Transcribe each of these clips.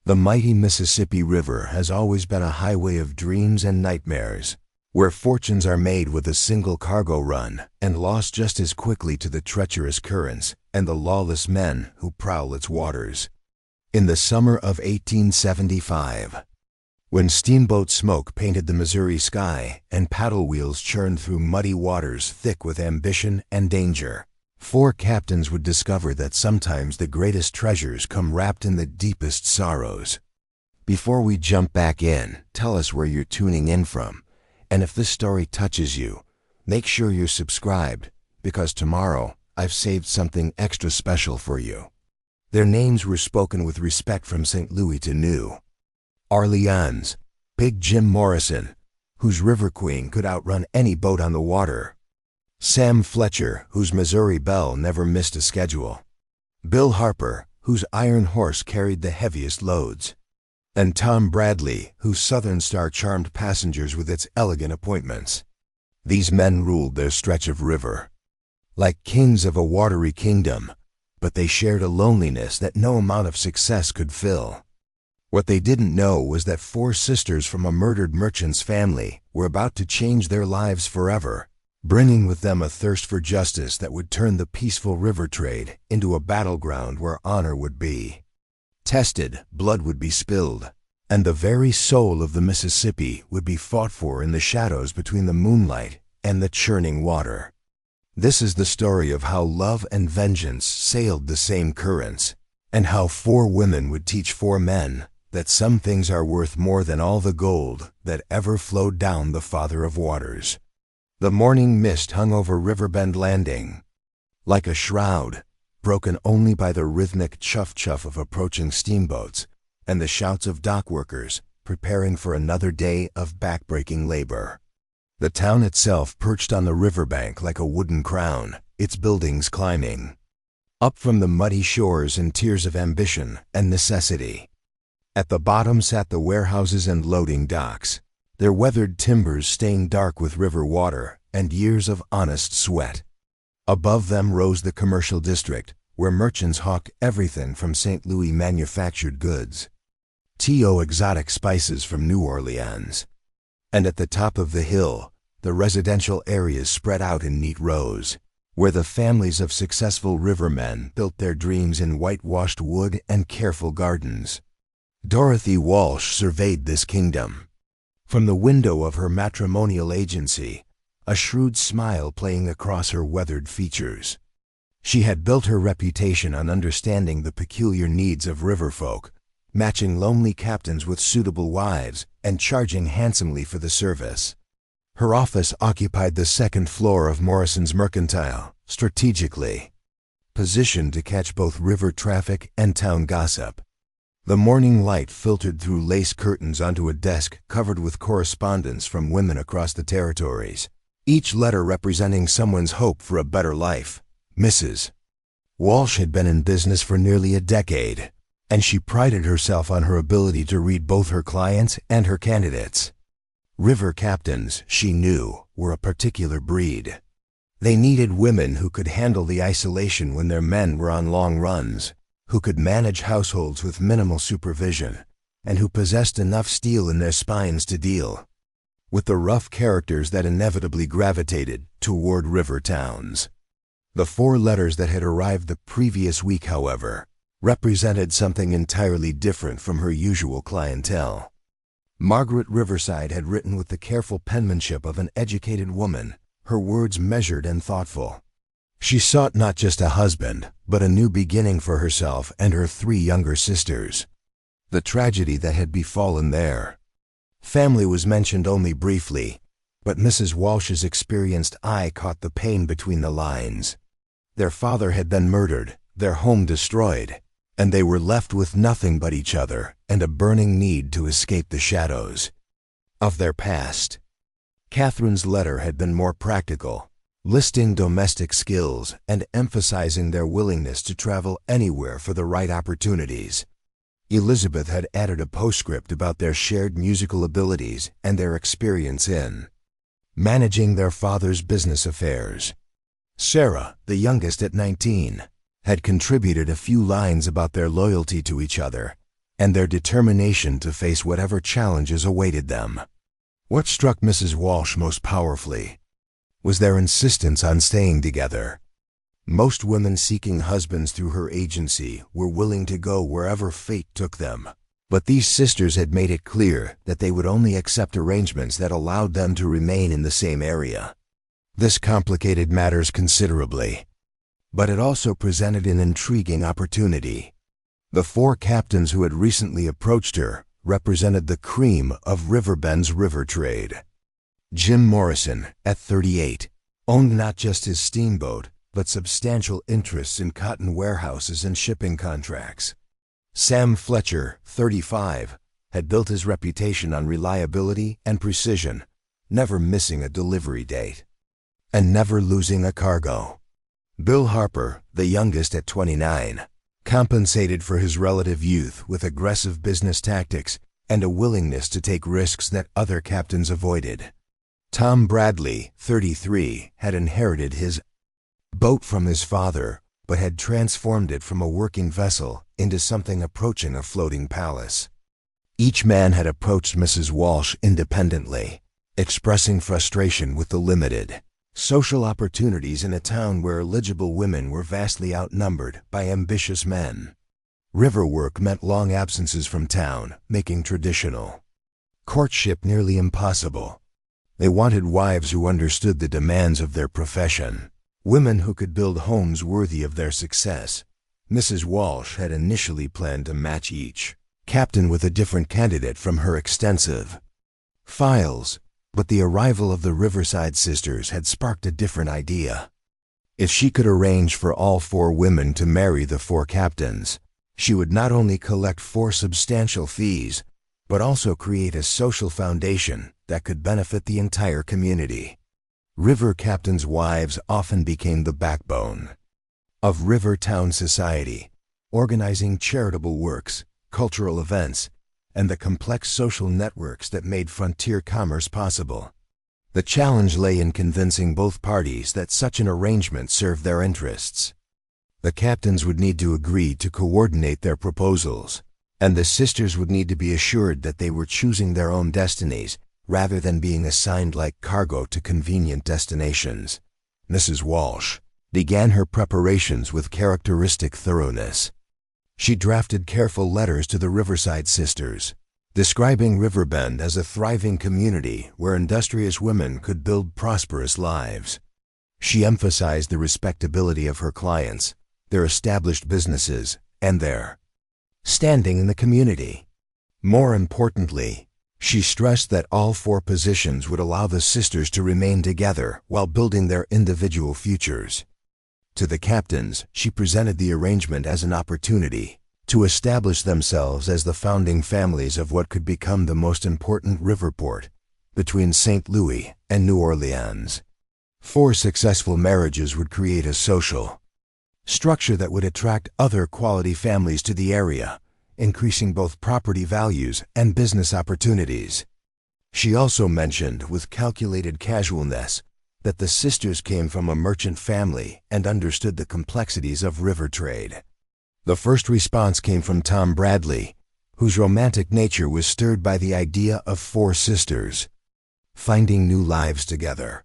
The mighty Mississippi River has always been a highway of dreams and nightmares, where fortunes are made with a single cargo run and lost just as quickly to the treacherous currents and the lawless men who prowl its waters. In the summer of 1875, when steamboat smoke painted the Missouri sky and paddle wheels churned through muddy waters thick with ambition and danger, 4 captains would discover that sometimes the greatest treasures come wrapped in the deepest sorrows. Before we jump back in, tell us where you're tuning in from, and if this story touches you, make sure you're subscribed, because tomorrow I've saved something extra special for you. Their names were spoken with respect from St. Louis to New Orleans. Big Jim Morrison, whose River Queen could outrun any boat on the water. Sam Fletcher, whose Missouri Belle never missed a schedule. Bill Harper, whose Iron Horse carried the heaviest loads. And Tom Bradley, whose Southern Star charmed passengers with its elegant appointments. These men ruled their stretch of river, like kings of a watery kingdom, but they shared a loneliness that no amount of success could fill. What they didn't know was that 4 sisters from a murdered merchant's family were about to change their lives forever, bringing with them a thirst for justice that would turn the peaceful river trade into a battleground where honor would be tested, blood would be spilled, and the very soul of the Mississippi would be fought for in the shadows between the moonlight and the churning water. This is the story of how love and vengeance sailed the same currents, and how 4 women would teach 4 men that some things are worth more than all the gold that ever flowed down the Father of Waters. The morning mist hung over Riverbend Landing, like a shroud, broken only by the rhythmic chuff-chuff of approaching steamboats and the shouts of dock workers preparing for another day of backbreaking labor. The town itself perched on the riverbank like a wooden crown, its buildings climbing up from the muddy shores in tiers of ambition and necessity. At the bottom sat the warehouses and loading docks, their weathered timbers stained dark with river water and years of honest sweat. Above them rose the commercial district, where merchants hawked everything from St. Louis manufactured goods to exotic spices from New Orleans. And at the top of the hill, the residential areas spread out in neat rows, where the families of successful rivermen built their dreams in whitewashed wood and careful gardens. Dorothy Walsh surveyed this kingdom from the window of her matrimonial agency, a shrewd smile playing across her weathered features. She had built her reputation on understanding the peculiar needs of riverfolk, matching lonely captains with suitable wives and charging handsomely for the service. Her office occupied the 2nd floor of Morrison's Mercantile, strategically positioned to catch both river traffic and town gossip. The morning light filtered through lace curtains onto a desk covered with correspondence from women across the territories, each letter representing someone's hope for a better life. Mrs. Walsh had been in business for nearly a decade, and she prided herself on her ability to read both her clients and her candidates. River captains, she knew, were a particular breed. They needed women who could handle the isolation when their men were on long runs, who could manage households with minimal supervision, and who possessed enough steel in their spines to deal with the rough characters that inevitably gravitated toward river towns. The 4 letters that had arrived the previous week, however, represented something entirely different from her usual clientele. Margaret Riverside had written with the careful penmanship of an educated woman, her words measured and thoughtful. She sought not just a husband, but a new beginning for herself and her 3 younger sisters. The tragedy that had befallen their family was mentioned only briefly, but Mrs. Walsh's experienced eye caught the pain between the lines. Their father had been murdered, their home destroyed, and they were left with nothing but each other and a burning need to escape the shadows of their past. Catherine's letter had been more practical, listing domestic skills and emphasizing their willingness to travel anywhere for the right opportunities. Elizabeth had added a postscript about their shared musical abilities and their experience in managing their father's business affairs. Sarah, the youngest at 19, had contributed a few lines about their loyalty to each other and their determination to face whatever challenges awaited them. What struck Mrs. Walsh most powerfully was their insistence on staying together. Most women seeking husbands through her agency were willing to go wherever fate took them, but these sisters had made it clear that they would only accept arrangements that allowed them to remain in the same area. This complicated matters considerably, but it also presented an intriguing opportunity. The 4 captains who had recently approached her represented the cream of Riverbend's river trade. Jim Morrison, at 38, owned not just his steamboat, but substantial interests in cotton warehouses and shipping contracts. Sam Fletcher, 35, had built his reputation on reliability and precision, never missing a delivery date and never losing a cargo. Bill Harper, the youngest at 29, compensated for his relative youth with aggressive business tactics and a willingness to take risks that other captains avoided. Tom Bradley, 33, had inherited his boat from his father, but had transformed it from a working vessel into something approaching a floating palace. Each man had approached Mrs. Walsh independently, expressing frustration with the limited social opportunities in a town where eligible women were vastly outnumbered by ambitious men. River work meant long absences from town, making traditional courtship nearly impossible. They wanted wives who understood the demands of their profession, women who could build homes worthy of their success. Mrs. Walsh had initially planned to match each captain with a different candidate from her extensive files, but the arrival of the Riverside sisters had sparked a different idea. If she could arrange for all 4 women to marry the 4 captains, she would not only collect 4 substantial fees, but also create a social foundation that could benefit the entire community. River captains' wives often became the backbone of river town society, organizing charitable works, cultural events, and the complex social networks that made frontier commerce possible. The challenge lay in convincing both parties that such an arrangement served their interests. The captains would need to agree to coordinate their proposals, and the sisters would need to be assured that they were choosing their own destinies rather than being assigned like cargo to convenient destinations. Mrs. Walsh began her preparations with characteristic thoroughness. She drafted careful letters to the Riverside sisters, describing Riverbend as a thriving community where industrious women could build prosperous lives. She emphasized the respectability of her clients, their established businesses, and their standing in the community. More importantly, she stressed that all 4 positions would allow the sisters to remain together while building their individual futures. To the captains, she presented the arrangement as an opportunity to establish themselves as the founding families of what could become the most important river port between St. Louis and New Orleans. 4 successful marriages would create a social structure that would attract other quality families to the area, increasing both property values and business opportunities. She also mentioned with calculated casualness that the sisters came from a merchant family and understood the complexities of river trade. The first response came from Tom Bradley, whose romantic nature was stirred by the idea of 4 sisters finding new lives together.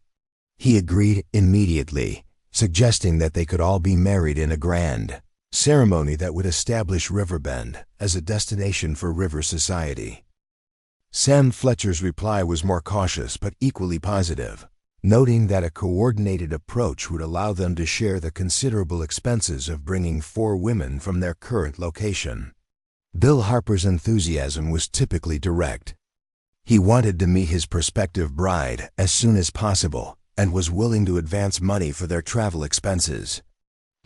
He agreed immediately, suggesting that they could all be married in a grand ceremony that would establish Riverbend as a destination for river society. Sam Fletcher's reply was more cautious but equally positive, noting that a coordinated approach would allow them to share the considerable expenses of bringing 4 women from their current location. Bill Harper's enthusiasm was typically direct. He wanted to meet his prospective bride as soon as possible and was willing to advance money for their travel expenses.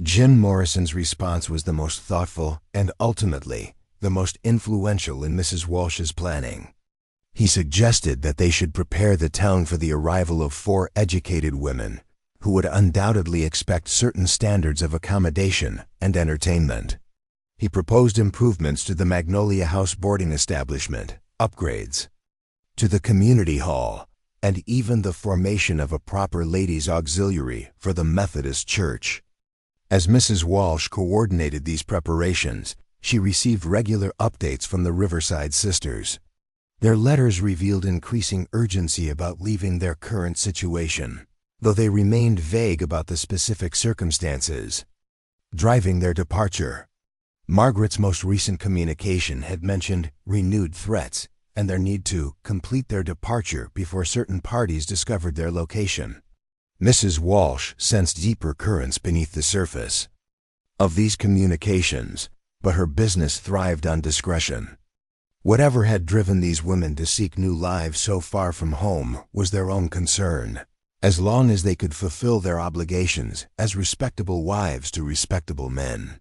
Jim Morrison's response was the most thoughtful and ultimately the most influential in Mrs. Walsh's planning. He suggested that they should prepare the town for the arrival of 4 educated women who would undoubtedly expect certain standards of accommodation and entertainment. He proposed improvements to the Magnolia House boarding establishment, upgrades to the community hall, and even the formation of a proper ladies' auxiliary for the Methodist Church. As Mrs. Walsh coordinated these preparations, She received regular updates from the Riverside sisters. Their letters revealed increasing urgency about leaving their current situation, though they remained vague about the specific circumstances driving their departure. Margaret's most recent communication had mentioned renewed threats and their need to complete their departure before certain parties discovered their location. Mrs. Walsh sensed deeper currents beneath the surface of these communications, but her business thrived on discretion. Whatever had driven these women to seek new lives so far from home was their own concern, as long as they could fulfill their obligations as respectable wives to respectable men.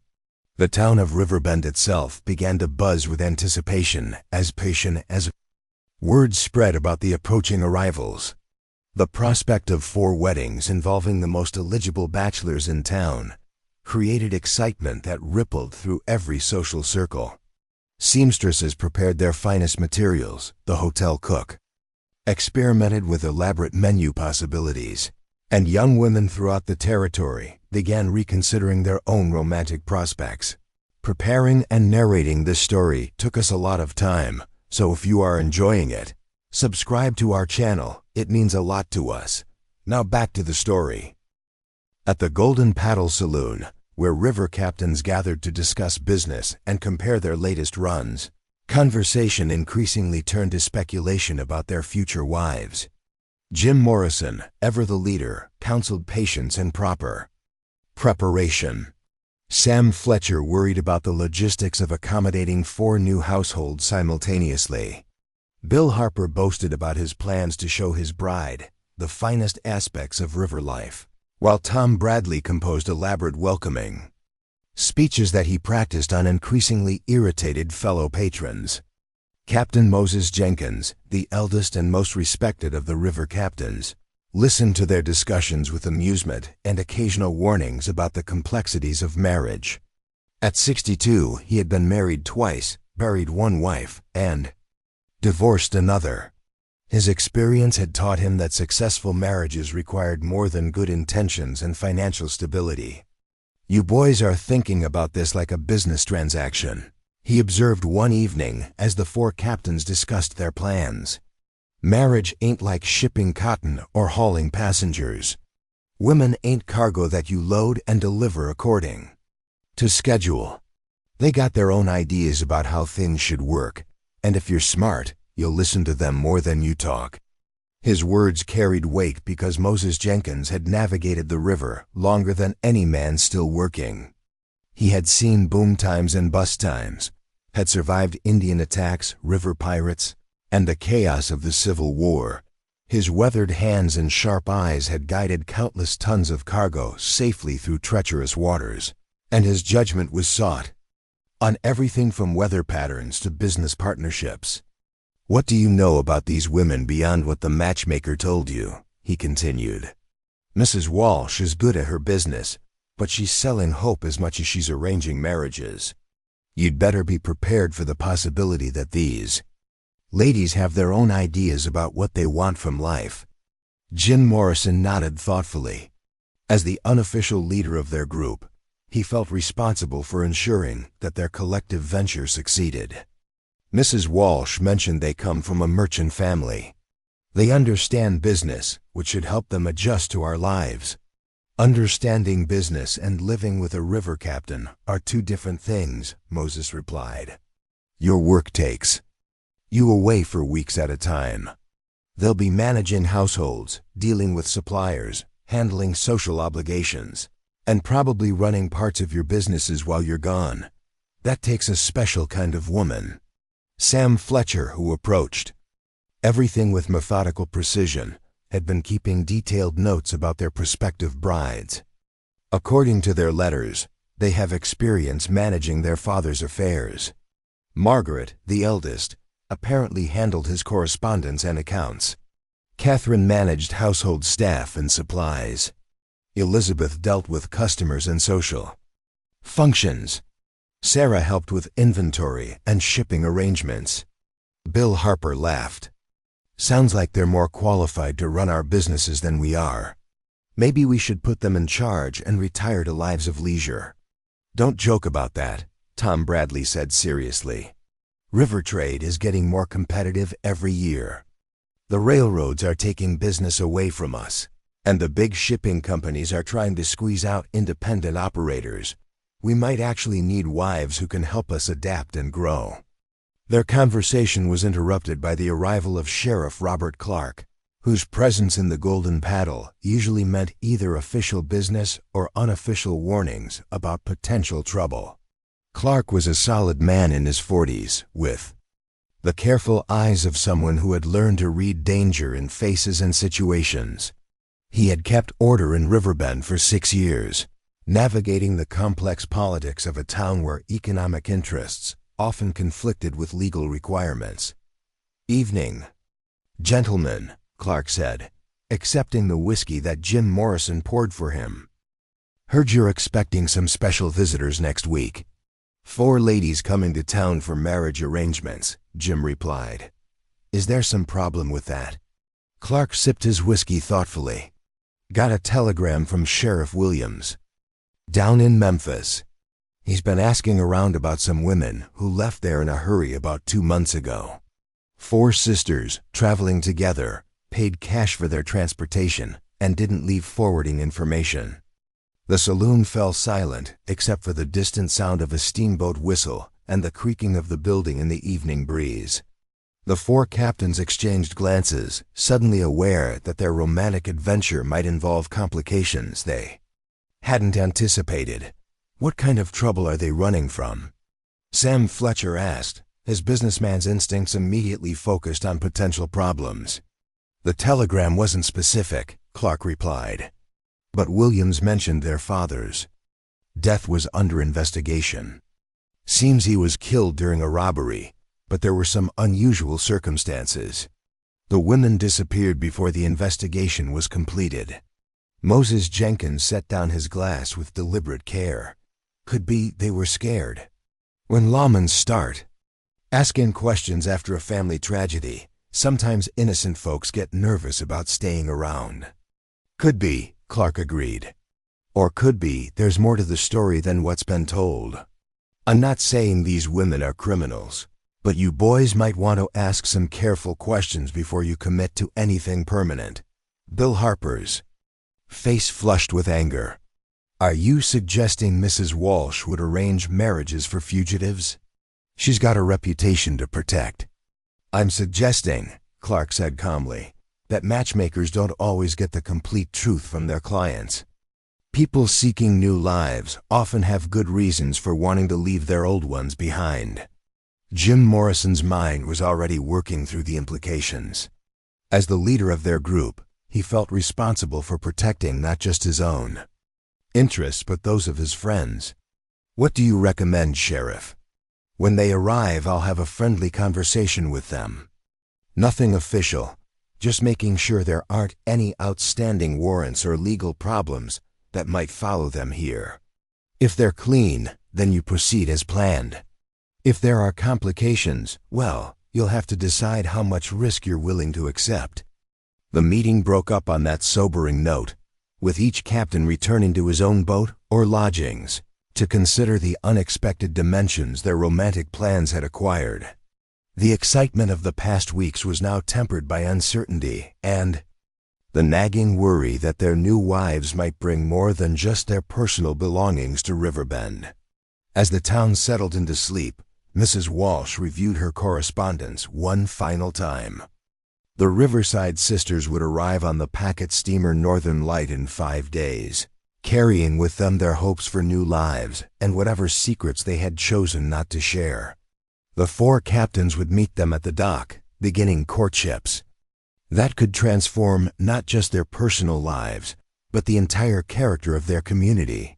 The town of Riverbend itself began to buzz with anticipation as word spread about the approaching arrivals. The prospect of 4 weddings involving the most eligible bachelors in town created excitement that rippled through every social circle. Seamstresses prepared their finest materials, the hotel cook experimented with elaborate menu possibilities, and young women throughout the territory began reconsidering their own romantic prospects. Preparing and narrating this story took us a lot of time, so if you are enjoying it, subscribe to our channel. It means a lot to us. Now back to the story. At the Golden Paddle Saloon, where river captains gathered to discuss business and compare their latest runs, conversation increasingly turned to speculation about their future wives. Jim Morrison, ever the leader, counseled patience and proper preparation. Sam Fletcher worried about the logistics of accommodating 4 new households simultaneously. Bill Harper boasted about his plans to show his bride the finest aspects of river life, while Tom Bradley composed elaborate welcoming speeches that he practiced on increasingly irritated fellow patrons. Captain Moses Jenkins, the eldest and most respected of the river captains, listened to their discussions with amusement and occasional warnings about the complexities of marriage. At 62, he had been married twice, buried 1 wife, and divorced another. His experience had taught him that successful marriages required more than good intentions and financial stability. "You boys are thinking about this like a business transaction," he observed one evening as the 4 captains discussed their plans. "Marriage ain't like shipping cotton or hauling passengers. Women ain't cargo that you load and deliver according to schedule. They got their own ideas about how things should work, and if you're smart, you'll listen to them more than you talk." His words carried weight because Moses Jenkins had navigated the river longer than any man still working. He had seen boom times and bust times, had survived Indian attacks, river pirates, and the chaos of the Civil War. His weathered hands and sharp eyes had guided countless tons of cargo safely through treacherous waters, and his judgment was sought on everything from weather patterns to business partnerships. "What do you know about these women beyond what the matchmaker told you?" he continued. "Mrs. Walsh is good at her business, but she's selling hope as much as she's arranging marriages. You'd better be prepared for the possibility that these ladies have their own ideas about what they want from life." Jim Morrison nodded thoughtfully. As the unofficial leader of their group, he felt responsible for ensuring that their collective venture succeeded. Mrs. Walsh mentioned they come from a merchant family. "They understand business, which should help them adjust to our lives." "Understanding business and living with a river captain are 2 different things," Moses replied. "Your work takes you away for weeks at a time. They'll be managing households, dealing with suppliers, handling social obligations, and probably running parts of your businesses while you're gone. That takes a special kind of woman." Sam Fletcher, who approached everything with methodical precision, had been keeping detailed notes about their prospective brides. According to their letters, they have experience managing their father's affairs. Margaret, the eldest, apparently handled his correspondence and accounts. Catherine managed household staff and supplies. Elizabeth dealt with customers and social functions. Sarah helped with inventory and shipping arrangements. Bill Harper laughed. "Sounds like they're more qualified to run our businesses than we are. Maybe we should put them in charge and retire to lives of leisure." "Don't joke about that. Tom Bradley said seriously. River trade is getting more competitive every year. The railroads are taking business away from us, and the big shipping companies are trying to squeeze out independent operators. We might actually need wives who can help us adapt and grow. Their conversation was interrupted by the arrival of Sheriff Robert Clark, whose presence in the Golden Paddle usually meant either official business or unofficial warnings about potential trouble. Clark was a solid man in his 40s, with the careful eyes of someone who had learned to read danger in faces and situations. He had kept order in Riverbend for 6 years, navigating the complex politics of a town where economic interests often conflicted with legal requirements. "Evening, gentlemen," Clark said, accepting the whiskey that Jim Morrison poured for him. "Heard you're expecting some special visitors next week." "4 ladies coming to town for marriage arrangements," Jim replied. "Is there some problem with that?" Clark sipped his whiskey thoughtfully. "Got a telegram from Sheriff Williams. Down in Memphis. He's been asking around about some women who left there in a hurry about 2 months ago. 4 sisters, traveling together, paid cash for their transportation, and didn't leave forwarding information." The saloon fell silent except for the distant sound of a steamboat whistle and the creaking of the building in the evening breeze. The 4 captains exchanged glances, suddenly aware that their romantic adventure might involve complications they hadn't anticipated. "What kind of trouble are they running from?" Sam Fletcher asked, his businessman's instincts immediately focused on potential problems. "The telegram wasn't specific," Clark replied. "But Williams mentioned their father's death was under investigation. Seems he was killed during a robbery, but there were some unusual circumstances. The women disappeared before the investigation was completed." Moses Jenkins set down his glass with deliberate care. "Could be they were scared. When lawmen start asking questions after a family tragedy, sometimes innocent folks get nervous about staying around." "Could be," Clark agreed. "Or could be there's more to the story than what's been told. I'm not saying these women are criminals, but you boys might want to ask some careful questions before you commit to anything permanent." Bill Harper's face flushed with anger. "Are you suggesting Mrs. Walsh would arrange marriages for fugitives? She's got a reputation to protect." "I'm suggesting," Clark said calmly, "that matchmakers don't always get the complete truth from their clients. People seeking new lives often have good reasons for wanting to leave their old ones behind." Jim Morrison's mind was already working through the implications. As the leader of their group, he felt responsible for protecting not just his own interests but those of his friends. "What do you recommend, Sheriff? When they arrive, I'll have a friendly conversation with them. Nothing official, just making sure there aren't any outstanding warrants or legal problems that might follow them here. If they're clean, then you proceed as planned. If there are complications, well, you'll have to decide how much risk you're willing to accept." The meeting broke up on that sobering note, with each captain returning to his own boat or lodgings to consider the unexpected dimensions their romantic plans had acquired. The excitement of the past weeks was now tempered by uncertainty and the nagging worry that their new wives might bring more than just their personal belongings to Riverbend. As the town settled into sleep, Mrs. Walsh reviewed her correspondence one final time. The Riverside sisters would arrive on the packet steamer Northern Light in 5 days, carrying with them their hopes for new lives and whatever secrets they had chosen not to share. The 4 captains would meet them at the dock, beginning courtships that could transform not just their personal lives, but the entire character of their community.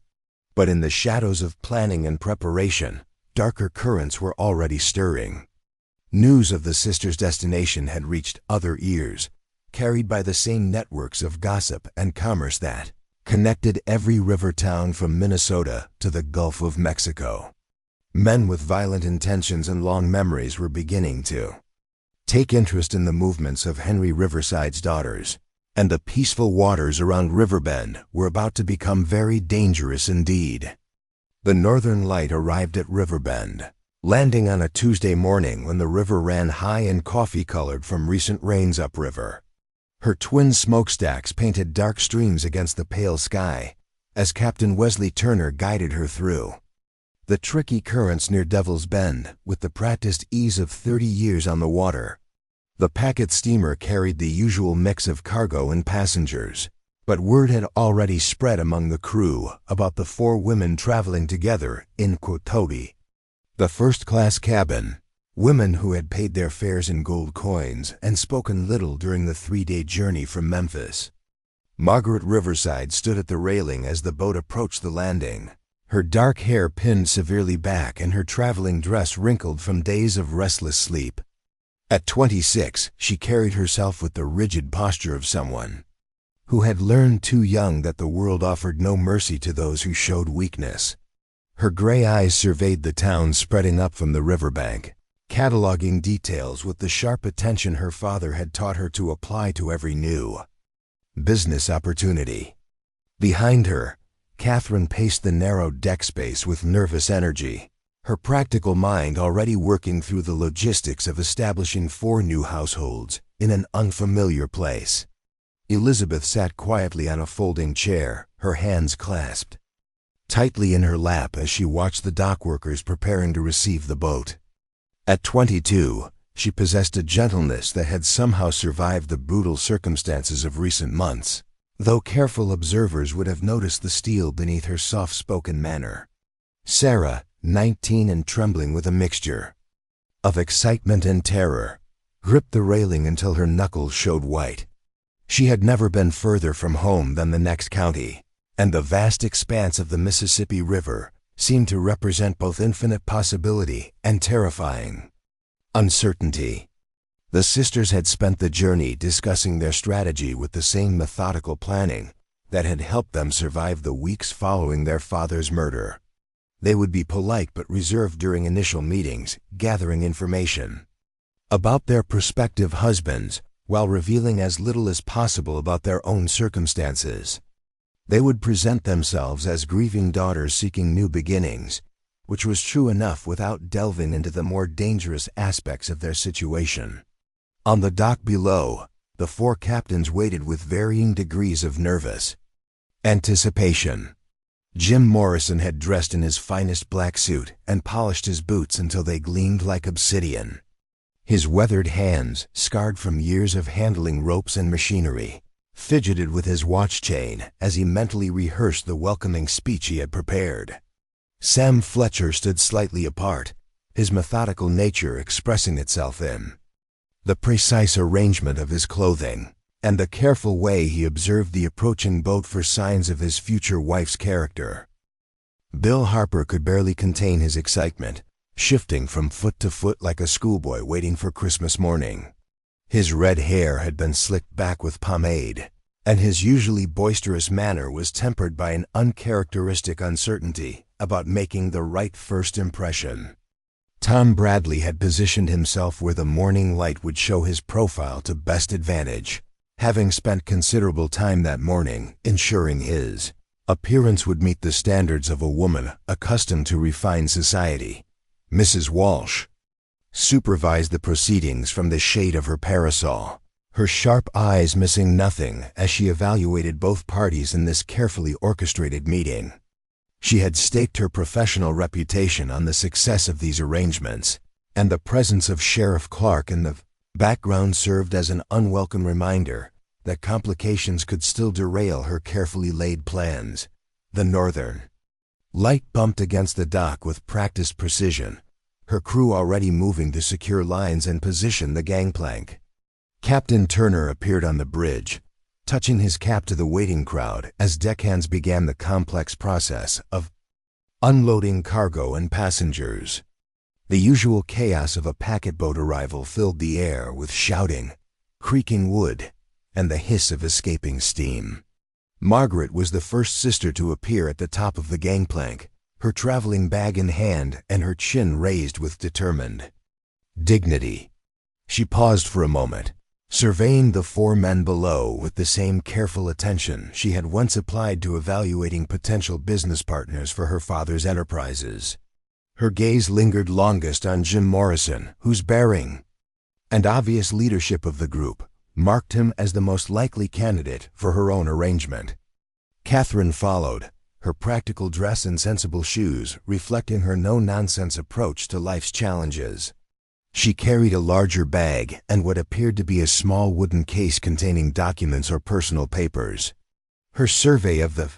But in the shadows of planning and preparation, darker currents were already stirring. News of the sisters' destination had reached other ears, carried by the same networks of gossip and commerce that connected every river town from Minnesota to the Gulf of Mexico. Men with violent intentions and long memories were beginning to take interest in the movements of Henry Riverside's daughters, and the peaceful waters around Riverbend were about to become very dangerous indeed. The Northern Light arrived at Riverbend, landing on a Tuesday morning when the river ran high and coffee-colored from recent rains upriver. Her twin smokestacks painted dark streams against the pale sky as Captain Wesley Turner guided her through the tricky currents near Devil's Bend with the practiced ease of 30 years on the water. The packet steamer carried the usual mix of cargo and passengers, but word had already spread among the crew about the 4 women traveling together in Kotobi, the first-class cabin, women who had paid their fares in gold coins and spoken little during the 3-day journey from Memphis. Margaret Riverside stood at the railing as the boat approached the landing, her dark hair pinned severely back and her traveling dress wrinkled from days of restless sleep. At 26, she carried herself with the rigid posture of someone who had learned too young that the world offered no mercy to those who showed weakness. Her gray eyes surveyed the town spreading up from the riverbank, cataloging details with the sharp attention her father had taught her to apply to every new business opportunity. Behind her, Catherine paced the narrow deck space with nervous energy, her practical mind already working through the logistics of establishing 4 new households in an unfamiliar place. Elizabeth sat quietly on a folding chair, her hands clasped tightly in her lap as she watched the dock workers preparing to receive the boat. At 22, she possessed a gentleness that had somehow survived the brutal circumstances of recent months, though careful observers would have noticed the steel beneath her soft-spoken manner. Sarah, 19 and trembling with a mixture of excitement and terror, gripped the railing until her knuckles showed white. She had never been further from home than the next county, and the vast expanse of the Mississippi River seemed to represent both infinite possibility and terrifying uncertainty. The sisters had spent the journey discussing their strategy with the same methodical planning that had helped them survive the weeks following their father's murder. They would be polite but reserved during initial meetings, gathering information about their prospective husbands while revealing as little as possible about their own circumstances. They would present themselves as grieving daughters seeking new beginnings, which was true enough without delving into the more dangerous aspects of their situation. On the dock below, the 4 captains waited with varying degrees of nervous anticipation. Jim Morrison had dressed in his finest black suit and polished his boots until they gleamed like obsidian. His weathered hands, scarred from years of handling ropes and machinery, fidgeted with his watch chain as he mentally rehearsed the welcoming speech he had prepared. Sam Fletcher stood slightly apart, his methodical nature expressing itself in the precise arrangement of his clothing and the careful way he observed the approaching boat for signs of his future wife's character. Bill Harper could barely contain his excitement, shifting from foot to foot like a schoolboy waiting for Christmas morning. His red hair had been slicked back with pomade, and his usually boisterous manner was tempered by an uncharacteristic uncertainty about making the right first impression. Tom Bradley had positioned himself where the morning light would show his profile to best advantage, having spent considerable time that morning ensuring his appearance would meet the standards of a woman accustomed to refined society. Mrs. Walsh supervised the proceedings from the shade of her parasol, her sharp eyes missing nothing as she evaluated both parties in this carefully orchestrated meeting. She had staked her professional reputation on the success of these arrangements, and the presence of Sheriff Clark in the background served as an unwelcome reminder that complications could still derail her carefully laid plans. The Northern Light bumped against the dock with practiced precision, her crew already moving to secure lines and position the gangplank. Captain Turner appeared on the bridge, touching his cap to the waiting crowd as deckhands began the complex process of unloading cargo and passengers. The usual chaos of a packet boat arrival filled the air with shouting, creaking wood, and the hiss of escaping steam. Margaret was the first sister to appear at the top of the gangplank, her traveling bag in hand and her chin raised with determined dignity. She paused for a moment, surveying the four men below with the same careful attention she had once applied to evaluating potential business partners for her father's enterprises. Her gaze lingered longest on Jim Morrison, whose bearing and obvious leadership of the group marked him as the most likely candidate for her own arrangement. Catherine followed, her practical dress and sensible shoes reflecting her no-nonsense approach to life's challenges. She carried a larger bag and what appeared to be a small wooden case containing documents or personal papers. Her survey of the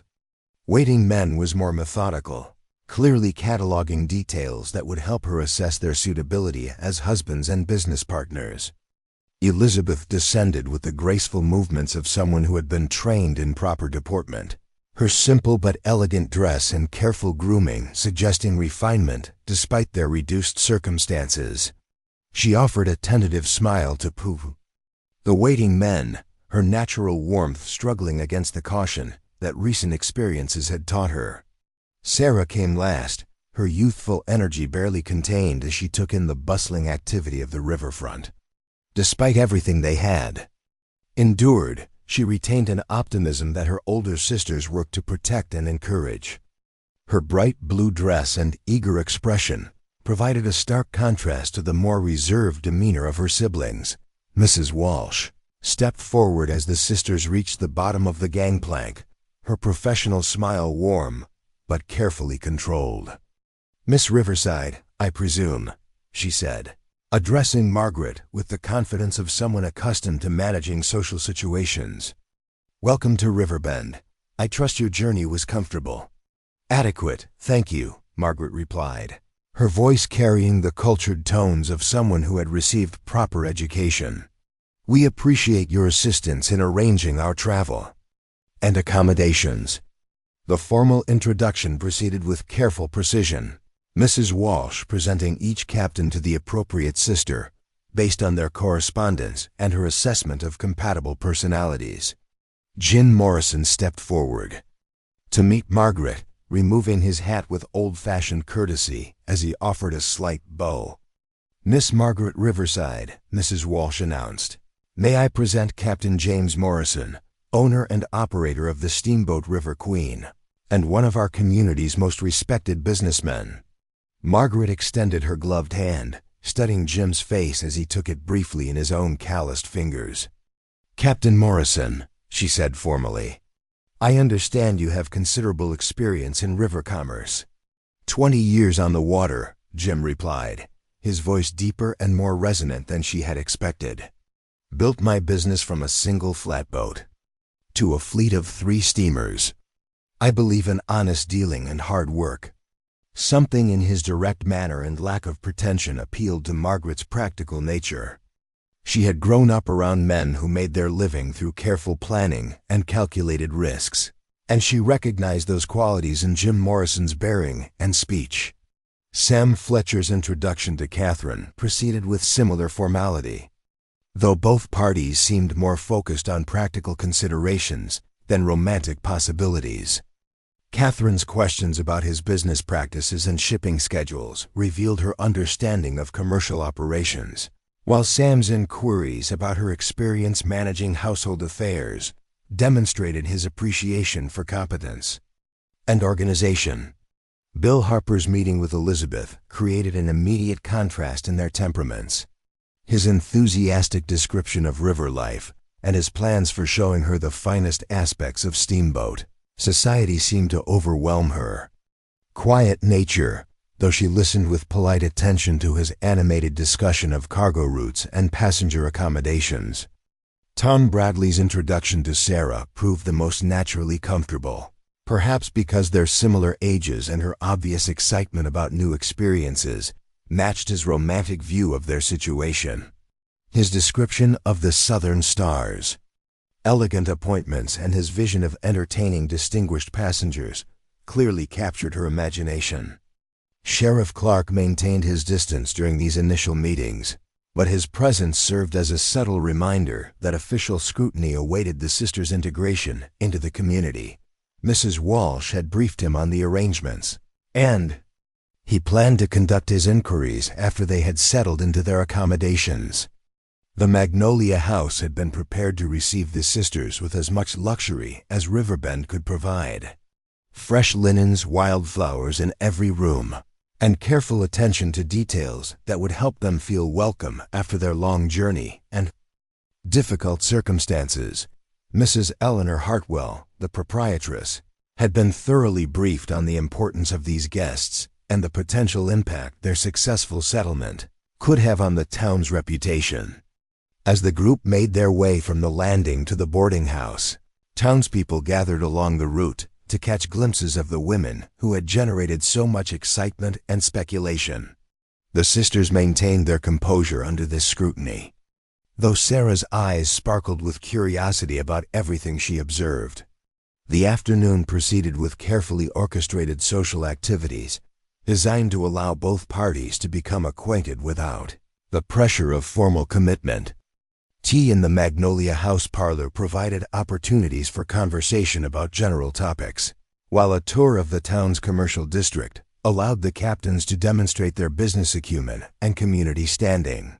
waiting men was more methodical, clearly cataloging details that would help her assess their suitability as husbands and business partners. Elizabeth descended with the graceful movements of someone who had been trained in proper deportment, her simple but elegant dress and careful grooming suggesting refinement despite their reduced circumstances. She offered a tentative smile to the waiting men, her natural warmth struggling against the caution that recent experiences had taught her. Sarah came last, her youthful energy barely contained as she took in the bustling activity of the riverfront. Despite everything they had endured, she retained an optimism that her older sisters worked to protect and encourage. Her bright blue dress and eager expression provided a stark contrast to the more reserved demeanor of her siblings. Mrs. Walsh stepped forward as the sisters reached the bottom of the gangplank, her professional smile warm but carefully controlled. "Miss Riverside, I presume," she said, addressing Margaret with the confidence of someone accustomed to managing social situations. "Welcome to Riverbend. I trust your journey was comfortable." "Adequate, thank you," Margaret replied, her voice carrying the cultured tones of someone who had received proper education. "We appreciate your assistance in arranging our travel and accommodations." The formal introduction proceeded with careful precision, Mrs. Walsh presenting each captain to the appropriate sister, based on their correspondence and her assessment of compatible personalities. Jim Morrison stepped forward to meet Margaret, removing his hat with old-fashioned courtesy as he offered a slight bow. "Miss Margaret Riverside," Mrs. Walsh announced. "May I present Captain James Morrison, owner and operator of the Steamboat River Queen, and one of our community's most respected businessmen." Margaret extended her gloved hand, studying Jim's face as he took it briefly in his own calloused fingers. "Captain Morrison," she said formally, "I understand you have considerable experience in river commerce." 20 years on the water," Jim replied, his voice deeper and more resonant than she had expected. "Built my business from a single flatboat to a fleet of 3 steamers. I believe in honest dealing and hard work." Something in his direct manner and lack of pretension appealed to Margaret's practical nature. She had grown up around men who made their living through careful planning and calculated risks, and she recognized those qualities in Jim Morrison's bearing and speech. Sam Fletcher's introduction to Catherine proceeded with similar formality, though both parties seemed more focused on practical considerations than romantic possibilities. Catherine's questions about his business practices and shipping schedules revealed her understanding of commercial operations, while Sam's inquiries about her experience managing household affairs demonstrated his appreciation for competence and organization. Bill Harper's meeting with Elizabeth created an immediate contrast in their temperaments. His enthusiastic description of river life and his plans for showing her the finest aspects of Steamboat society seemed to overwhelm her. Quiet nature, though she listened with polite attention to his animated discussion of cargo routes and passenger accommodations. Tom Bradley's introduction to Sarah proved the most naturally comfortable, perhaps because their similar ages and her obvious excitement about new experiences matched his romantic view of their situation. His description of the Southern Stars, elegant appointments, and his vision of entertaining distinguished passengers clearly captured her imagination. Sheriff Clark maintained his distance during these initial meetings, but his presence served as a subtle reminder that official scrutiny awaited the sisters' integration into the community. Mrs. Walsh had briefed him on the arrangements, and he planned to conduct his inquiries after they had settled into their accommodations. The Magnolia House had been prepared to receive the sisters with as much luxury as Riverbend could provide. Fresh linens, wildflowers in every room, and careful attention to details that would help them feel welcome after their long journey and difficult circumstances. Mrs. Eleanor Hartwell, the proprietress, had been thoroughly briefed on the importance of these guests and the potential impact their successful settlement could have on the town's reputation. As the group made their way from the landing to the boarding house, townspeople gathered along the route to catch glimpses of the women who had generated so much excitement and speculation. The sisters maintained their composure under this scrutiny, though Sarah's eyes sparkled with curiosity about everything she observed. The afternoon proceeded with carefully orchestrated social activities designed to allow both parties to become acquainted without the pressure of formal commitment. Tea in the Magnolia House parlor provided opportunities for conversation about general topics, while a tour of the town's commercial district allowed the captains to demonstrate their business acumen and community standing.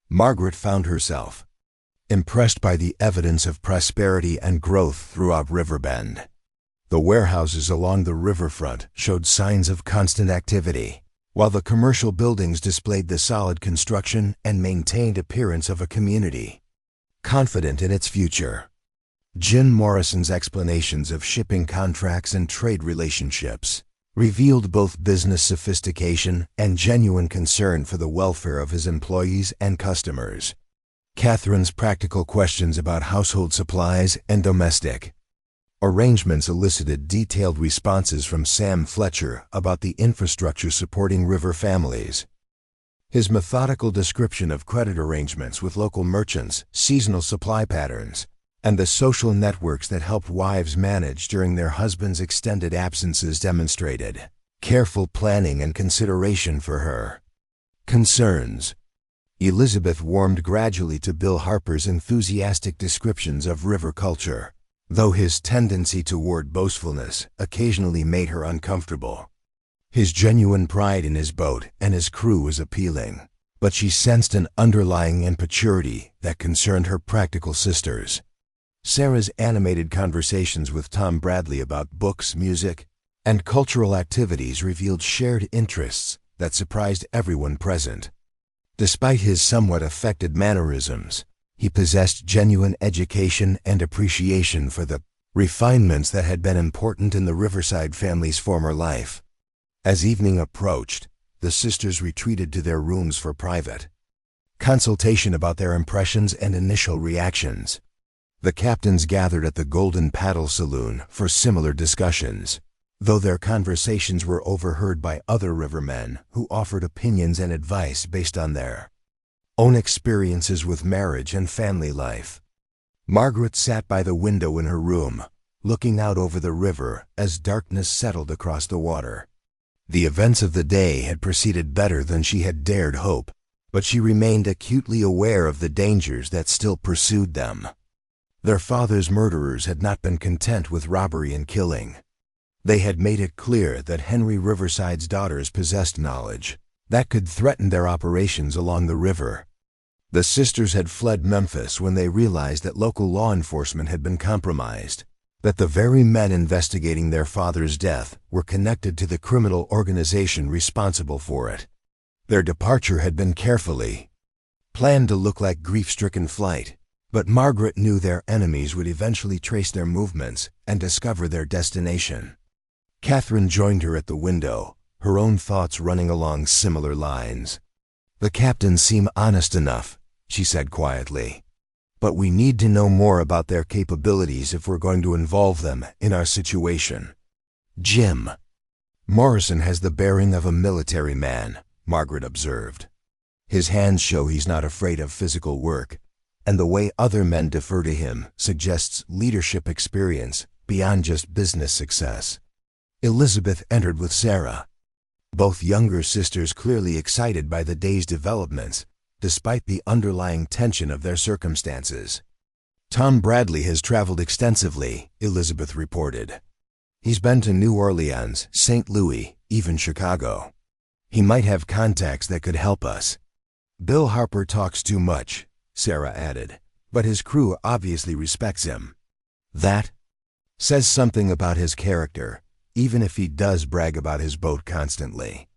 Margaret found herself impressed by the evidence of prosperity and growth throughout Riverbend. The warehouses along the riverfront showed signs of constant activity, while the commercial buildings displayed the solid construction and maintained appearance of a community confident in its future. Jim Morrison's explanations of shipping contracts and trade relationships revealed both business sophistication and genuine concern for the welfare of his employees and customers. Catherine's practical questions about household supplies and domestic arrangements elicited detailed responses from Sam Fletcher about the infrastructure supporting river families. His methodical description of credit arrangements with local merchants, seasonal supply patterns, and the social networks that helped wives manage during their husbands' extended absences demonstrated careful planning and consideration for her concerns. Elizabeth warmed gradually to Bill Harper's enthusiastic descriptions of river culture, though his tendency toward boastfulness occasionally made her uncomfortable. His genuine pride in his boat and his crew was appealing, but she sensed an underlying immaturity that concerned her practical sisters. Sarah's animated conversations with Tom Bradley about books, music, and cultural activities revealed shared interests that surprised everyone present. Despite his somewhat affected mannerisms, he possessed genuine education and appreciation for the refinements that had been important in the Riverside family's former life. As evening approached, the sisters retreated to their rooms for private consultation about their impressions and initial reactions. The captains gathered at the Golden Paddle Saloon for similar discussions, though their conversations were overheard by other rivermen who offered opinions and advice based on their own experiences with marriage and family life. Margaret sat by the window in her room, looking out over the river as darkness settled across the water. The events of the day had proceeded better than she had dared hope, but she remained acutely aware of the dangers that still pursued them. Their father's murderers had not been content with robbery and killing. They had made it clear that Henry Riverside's daughters possessed knowledge that could threaten their operations along the river. The sisters had fled Memphis when they realized that local law enforcement had been compromised, that the very men investigating their father's death were connected to the criminal organization responsible for it. Their departure had been carefully planned to look like grief-stricken flight, but Margaret knew their enemies would eventually trace their movements and discover their destination. Catherine joined her at the window, her own thoughts running along similar lines. "The captains seem honest enough," she said quietly, "but we need to know more about their capabilities if we're going to involve them in our situation." "Jim Morrison has the bearing of a military man," Margaret observed. "His hands show he's not afraid of physical work, and the way other men defer to him suggests leadership experience beyond just business success." Elizabeth entered with Sarah, both younger sisters clearly excited by the day's developments, despite the underlying tension of their circumstances. "Tom Bradley has traveled extensively," Elizabeth reported. "He's been to New Orleans, St. Louis, even Chicago. He might have contacts that could help us." "Bill Harper talks too much," Sarah added. "But his crew obviously respects him." "That says something about his character, even if he does brag about his boat constantly."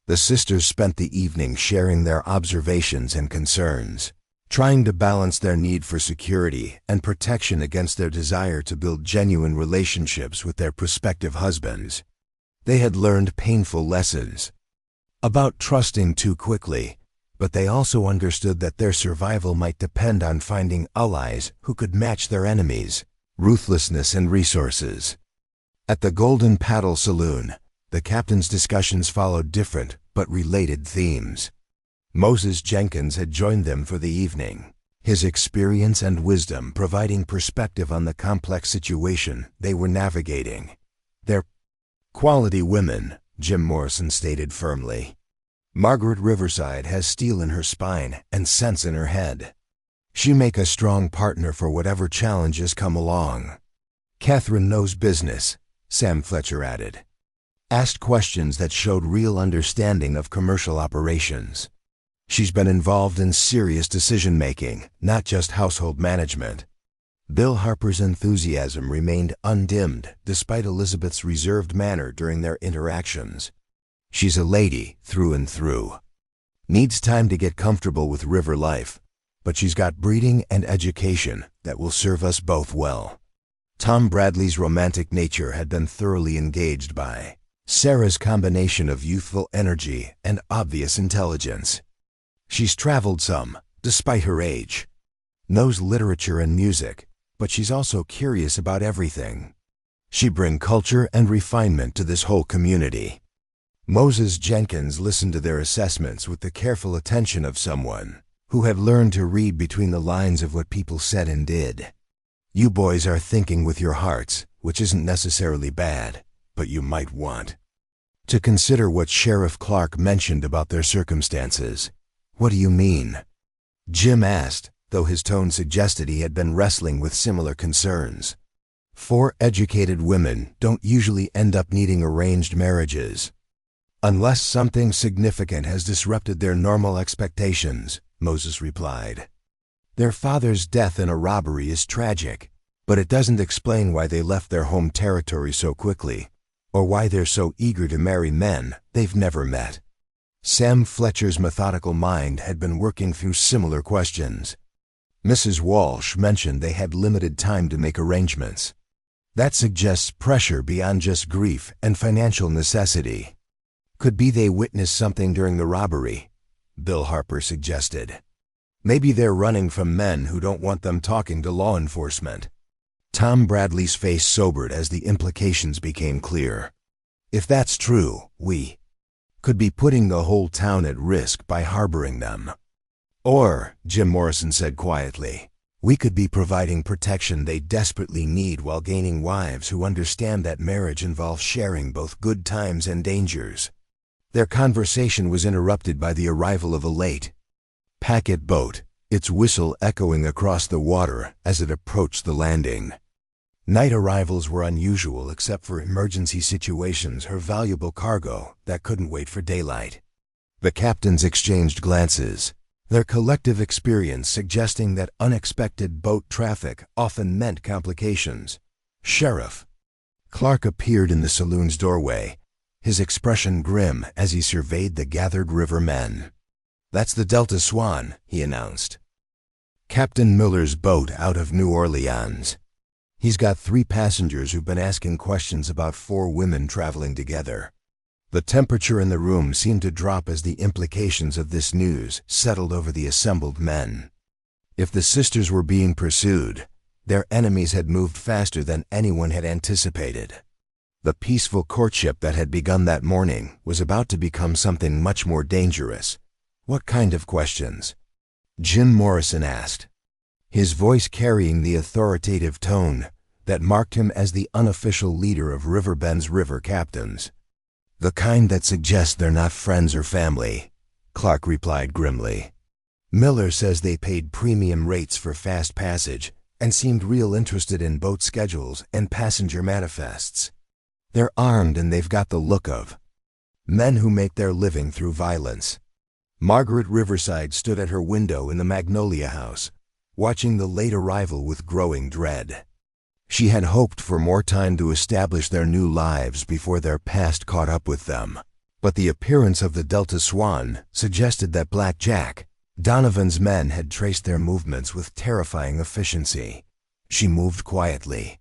The sisters spent the evening sharing their observations and concerns, trying to balance their need for security and protection against their desire to build genuine relationships with their prospective husbands. They had learned painful lessons about trusting too quickly, but they also understood that their survival might depend on finding allies who could match their enemies' ruthlessness and resources. At the Golden Paddle Saloon, the captain's discussions followed different but related themes. Moses Jenkins had joined them for the evening, his experience and wisdom providing perspective on the complex situation they were navigating. "They're quality women," Jim Morrison stated firmly. "Margaret Riverside has steel in her spine and sense in her head. She make a strong partner for whatever challenges come along." "Catherine knows business," Sam Fletcher added. "Asked questions that showed real understanding of commercial operations. She's been involved in serious decision-making, not just household management." Bill Harper's enthusiasm remained undimmed despite Elizabeth's reserved manner during their interactions. "She's a lady through and through. Needs time to get comfortable with river life, but she's got breeding and education that will serve us both well." Tom Bradley's romantic nature had been thoroughly engaged by Sarah's combination of youthful energy and obvious intelligence. "She's traveled some, despite her age. Knows literature and music, but she's also curious about everything. She brings culture and refinement to this whole community." Moses Jenkins listened to their assessments with the careful attention of someone who had learned to read between the lines of what people said and did. "You boys are thinking with your hearts, which isn't necessarily bad, but you might want to consider what Sheriff Clark mentioned about their circumstances." "What do you mean?" Jim asked, though his tone suggested he had been wrestling with similar concerns. 4 educated women don't usually end up needing arranged marriages unless something significant has disrupted their normal expectations, Moses replied. "Their father's death in a robbery is tragic, but it doesn't explain why they left their home territory so quickly, or why they're so eager to marry men they've never met." Sam Fletcher's methodical mind had been working through similar questions. Mrs. Walsh mentioned they had limited time to make arrangements. "That suggests pressure beyond just grief and financial necessity." "Could be they witnessed something during the robbery," Bill Harper suggested. "Maybe they're running from men who don't want them talking to law enforcement." Tom Bradley's face sobered as the implications became clear. "If that's true, we could be putting the whole town at risk by harboring them. Or," Jim Morrison said quietly, "we could be providing protection they desperately need while gaining wives who understand that marriage involves sharing both good times and dangers." Their conversation was interrupted by the arrival of a late packet boat, its whistle echoing across the water as it approached the landing. Night arrivals were unusual except for emergency situations or valuable cargo that couldn't wait for daylight. The captains exchanged glances, their collective experience suggesting that unexpected boat traffic often meant complications. Sheriff Clark appeared in the saloon's doorway, his expression grim as he surveyed the gathered river men. "That's the Delta Swan," he announced. "Captain Miller's boat out of New Orleans. He's got 3 passengers who've been asking questions about 4 women traveling together." The temperature in the room seemed to drop as the implications of this news settled over the assembled men. If the sisters were being pursued, their enemies had moved faster than anyone had anticipated. The peaceful courtship that had begun that morning was about to become something much more dangerous. "What kind of questions?" Jim Morrison asked, his voice carrying the authoritative tone that marked him as the unofficial leader of Riverbend's river captains. "The kind that suggests they're not friends or family," Clark replied grimly. "Miller says they paid premium rates for fast passage and seemed real interested in boat schedules and passenger manifests. They're armed and they've got the look of men who make their living through violence." Margaret Riverside stood at her window in the Magnolia House, watching the late arrival with growing dread. She had hoped for more time to establish their new lives before their past caught up with them. But the appearance of the Delta Swan suggested that Black Jack, Donovan's men, had traced their movements with terrifying efficiency. She moved quietly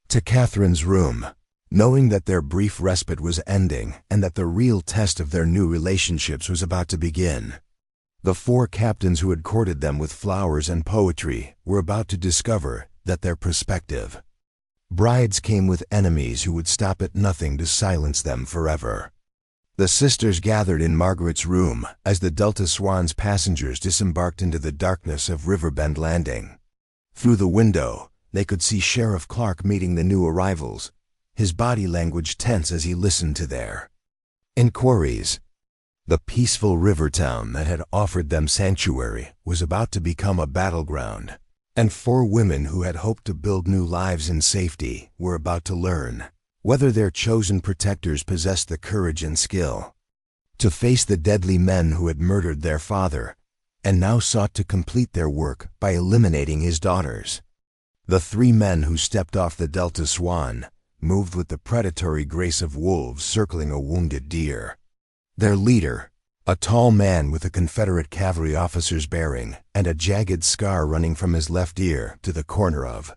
to Catherine's room, knowing that their brief respite was ending and that the real test of their new relationships was about to begin. The four captains who had courted them with flowers and poetry were about to discover that their prospective brides came with enemies who would stop at nothing to silence them forever. The sisters gathered in Margaret's room as the Delta Swan's passengers disembarked into the darkness of Riverbend Landing. Through the window, they could see Sheriff Clark meeting the new arrivals, his body language tense as he listened to their inquiries. The peaceful river town that had offered them sanctuary was about to become a battleground, and four women who had hoped to build new lives in safety were about to learn whether their chosen protectors possessed the courage and skill to face the deadly men who had murdered their father and now sought to complete their work by eliminating his daughters. The three men who stepped off the Delta Swan moved with the predatory grace of wolves circling a wounded deer. Their leader, a tall man with a Confederate cavalry officer's bearing and a jagged scar running from his left ear to the corner of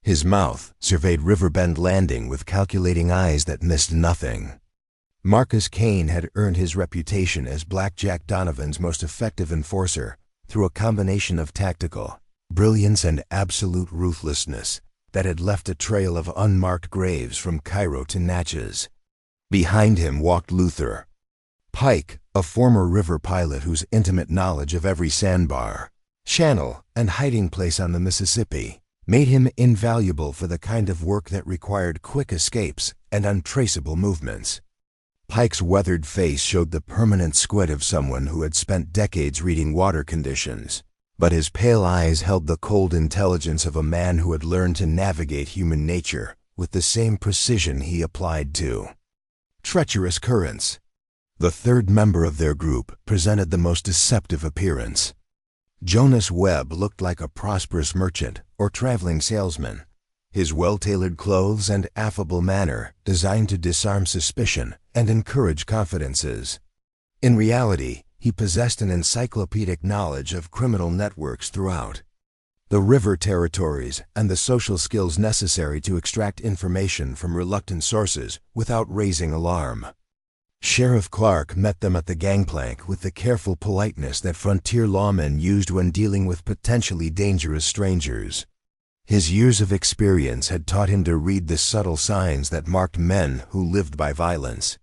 his mouth, surveyed Riverbend Landing with calculating eyes that missed nothing. Marcus Kane had earned his reputation as Black Jack Donovan's most effective enforcer through a combination of tactical brilliance and absolute ruthlessness that had left a trail of unmarked graves from Cairo to Natchez. Behind him walked Luther Pike, a former river pilot whose intimate knowledge of every sandbar, channel, and hiding place on the Mississippi made him invaluable for the kind of work that required quick escapes and untraceable movements. Pike's weathered face showed the permanent squint of someone who had spent decades reading water conditions, but his pale eyes held the cold intelligence of a man who had learned to navigate human nature with the same precision he applied to treacherous currents. The third member of their group presented the most deceptive appearance. Jonas Webb looked like a prosperous merchant or traveling salesman, his well-tailored clothes and affable manner designed to disarm suspicion and encourage confidences. In reality, he possessed an encyclopedic knowledge of criminal networks throughout the river territories and the social skills necessary to extract information from reluctant sources without raising alarm. Sheriff Clark met them at the gangplank with the careful politeness that frontier lawmen used when dealing with potentially dangerous strangers. His years of experience had taught him to read the subtle signs that marked men who lived by violence.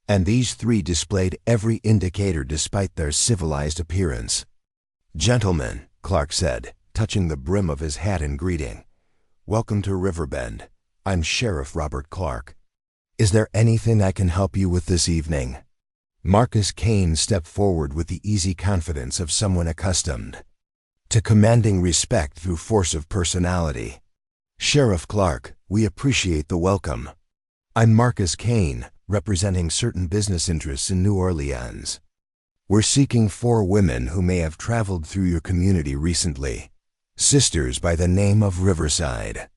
And these three displayed every indicator despite their civilized appearance. "Gentlemen," Clark said, touching the brim of his hat in greeting, "welcome to Riverbend. I'm Sheriff Robert Clark. Is there anything I can help you with this evening?" Marcus Kane stepped forward with the easy confidence of someone accustomed to commanding respect through force of personality. "Sheriff Clark, we appreciate the welcome. I'm Marcus Kane, representing certain business interests in New Orleans. We're seeking 4 women who may have traveled through your community recently, sisters by the name of Riverside."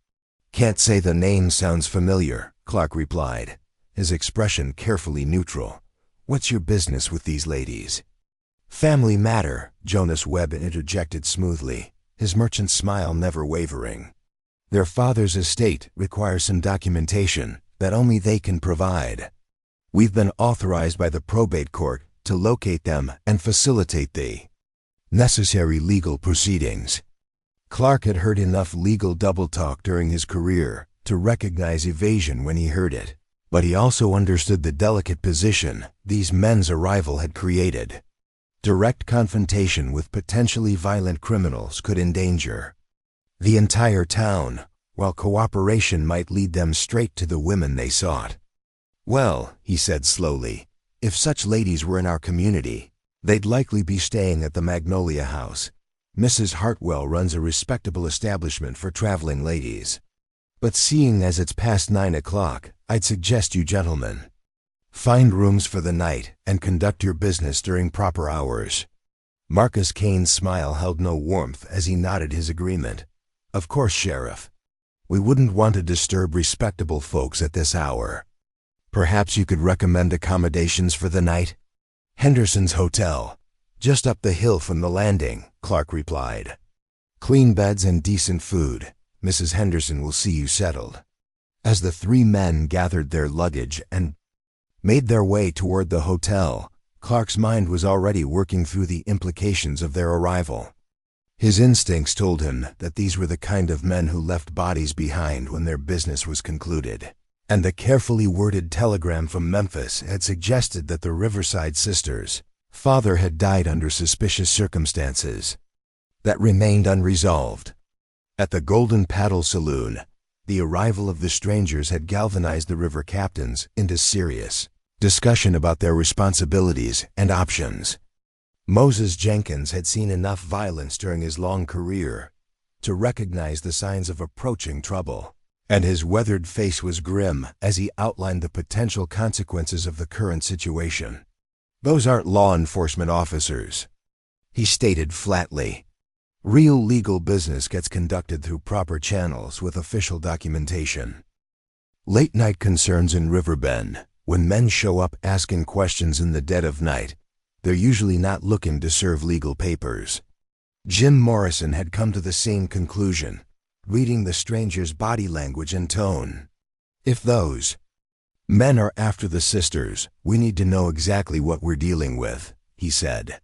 "Can't say the name sounds familiar," Clark replied, his expression carefully neutral. "What's your business with these ladies?" "Family matter," Jonas Webb interjected smoothly, his merchant smile never wavering. "Their father's estate requires some documentation that only they can provide. We've been authorized by the probate court to locate them and facilitate the necessary legal proceedings." Clark had heard enough legal double talk during his career to recognize evasion when he heard it, but he also understood the delicate position these men's arrival had created. Direct confrontation with potentially violent criminals could endanger the entire town, while cooperation might lead them straight to the women they sought. "Well," he said slowly, "if such ladies were in our community, they'd likely be staying at the Magnolia House. Mrs. Hartwell runs a respectable establishment for traveling ladies. But seeing as it's past 9 o'clock, I'd suggest you gentlemen Find rooms for the night and conduct your business during proper hours. Marcus Kane's smile held no warmth as he nodded his agreement. Of course, Sheriff. We wouldn't want to disturb respectable folks at this hour. Perhaps you could recommend accommodations for the night? Henderson's Hotel, just up the hill from the landing, Clark replied. Clean beds and decent food. Mrs. Henderson will see you settled. As the three men gathered their luggage and made their way toward the hotel, Clark's mind was already working through the implications of their arrival. His instincts told him that these were the kind of men who left bodies behind when their business was concluded, and the carefully worded telegram from Memphis had suggested that the Riverside sisters' father had died under suspicious circumstances that remained unresolved. At the Golden Paddle Saloon, the arrival of the strangers had galvanized the river captains into serious discussion about their responsibilities and options. Moses Jenkins had seen enough violence during his long career to recognize the signs of approaching trouble, and his weathered face was grim as he outlined the potential consequences of the current situation. Those aren't law enforcement officers, he stated flatly. Real legal business gets conducted through proper channels with official documentation. Late-night concerns in Riverbend, when men show up asking questions in the dead of night, they're usually not looking to serve legal papers. Jim Morrison had come to the same conclusion, reading the stranger's body language and tone. If those men are after the sisters, we need to know exactly what we're dealing with, he said.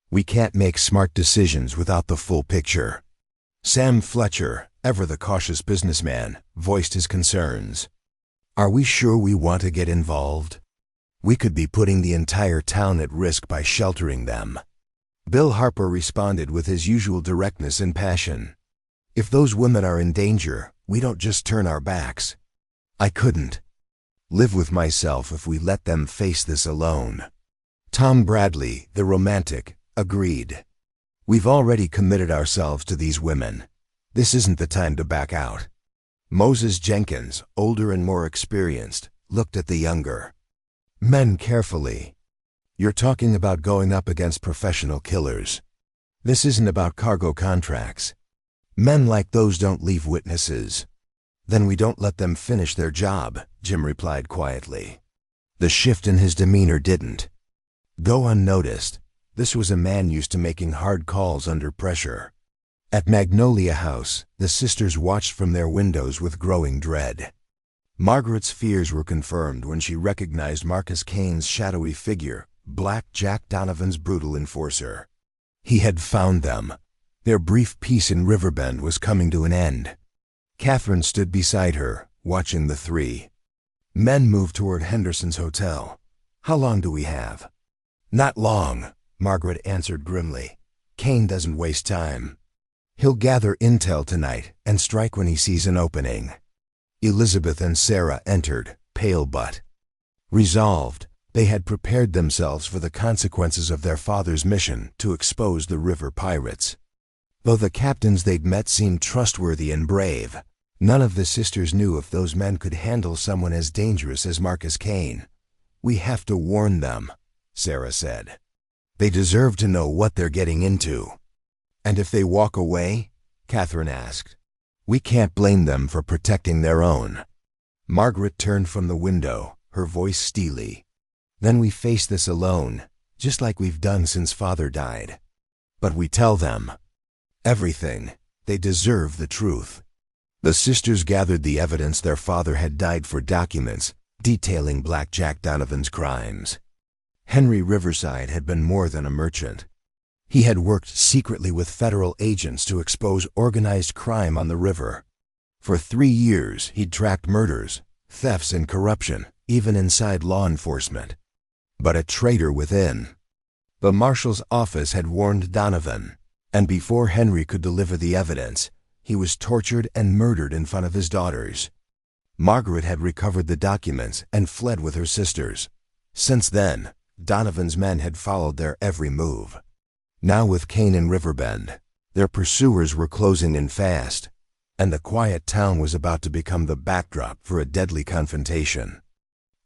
We can't make smart decisions without the full picture. Sam Fletcher, ever the cautious businessman, voiced his concerns. Are we sure we want to get involved? We could be putting the entire town at risk by sheltering them. Bill Harper responded with his usual directness and passion. If those women are in danger, we don't just turn our backs. I couldn't live with myself if we let them face this alone. Tom Bradley, the romantic, agreed. We've already committed ourselves to these women. This isn't the time to back out. Moses Jenkins, older and more experienced, looked at the younger men carefully. You're talking about going up against professional killers. This isn't about cargo contracts. Men like those don't leave witnesses. Then we don't let them finish their job, Jim replied quietly. The shift in his demeanor didn't go unnoticed. This was a man used to making hard calls under pressure. At Magnolia House, the sisters watched from their windows with growing dread. Margaret's fears were confirmed when she recognized Marcus Kane's shadowy figure, Black Jack Donovan's brutal enforcer. He had found them. Their brief peace in Riverbend was coming to an end. Catherine stood beside her, watching the three men move toward Henderson's Hotel. How long do we have? Not long, Margaret answered grimly. Kane doesn't waste time. He'll gather intel tonight and strike when he sees an opening. Elizabeth and Sarah entered, pale but resolved. They had prepared themselves for the consequences of their father's mission to expose the river pirates. Though the captains they'd met seemed trustworthy and brave, none of the sisters knew if those men could handle someone as dangerous as Marcus Kane. We have to warn them, Sarah said. They deserve to know what they're getting into. And if they walk away? Catherine asked. We can't blame them for protecting their own. Margaret turned from the window, her voice steely. Then we face this alone, just like we've done since Father died. But we tell them everything. They deserve the truth. The sisters gathered the evidence their father had died for documents detailing Black Jack Donovan's crimes. Henry Riverside had been more than a merchant. He had worked secretly with federal agents to expose organized crime on the river. For 3 years, he'd tracked murders, thefts, and corruption, even inside law enforcement. But a traitor within. The marshal's office had warned Donovan, and before Henry could deliver the evidence, he was tortured and murdered in front of his daughters. Margaret had recovered the documents and fled with her sisters. Since then, Donovan's men had followed their every move. Now with Kane in Riverbend, their pursuers were closing in fast, and the quiet town was about to become the backdrop for a deadly confrontation.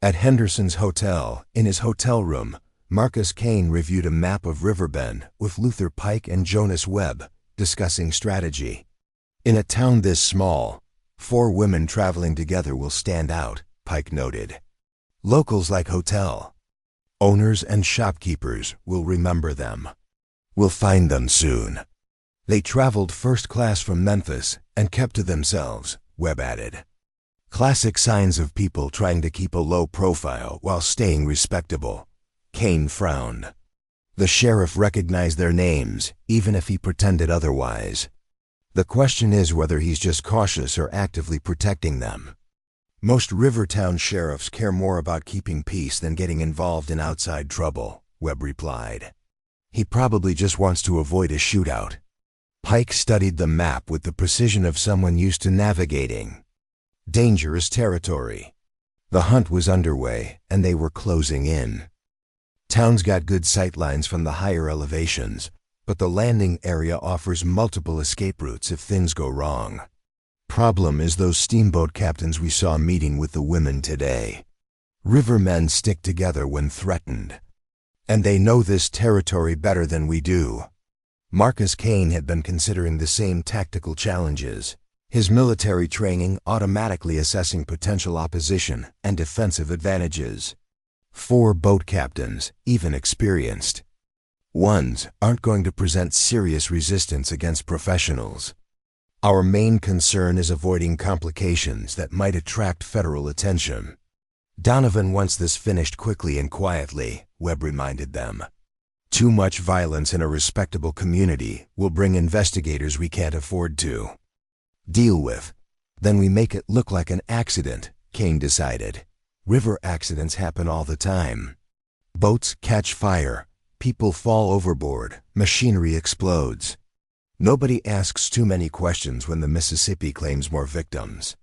At Henderson's hotel, in his hotel room, Marcus Kane reviewed a map of Riverbend with Luther Pike and Jonas Webb, discussing strategy. In a town this small, 4 women traveling together will stand out, Pike noted. Locals like hotel owners and shopkeepers will remember them. We'll find them soon. They traveled first class from Memphis and kept to themselves, Webb added. Classic signs of people trying to keep a low profile while staying respectable. Kane frowned. The sheriff recognized their names, even if he pretended otherwise. The question is whether he's just cautious or actively protecting them. Most Rivertown sheriffs care more about keeping peace than getting involved in outside trouble, Webb replied. He probably just wants to avoid a shootout. Pike studied the map with the precision of someone used to navigating dangerous territory. The hunt was underway, and they were closing in. Town's got good sightlines from the higher elevations, but the landing area offers multiple escape routes if things go wrong. Problem is those steamboat captains we saw meeting with the women today. Rivermen stick together when threatened. And they know this territory better than we do. Marcus Kane had been considering the same tactical challenges, his military training automatically assessing potential opposition and defensive advantages. 4 boat captains, even experienced ones, aren't going to present serious resistance against professionals. Our main concern is avoiding complications that might attract federal attention. Donovan wants this finished quickly and quietly, Webb reminded them. Too much violence in a respectable community will bring investigators we can't afford to deal with. Then we make it look like an accident, Kane decided. River accidents happen all the time. Boats catch fire, people fall overboard, machinery explodes. Nobody asks too many questions when the Mississippi claims more victims.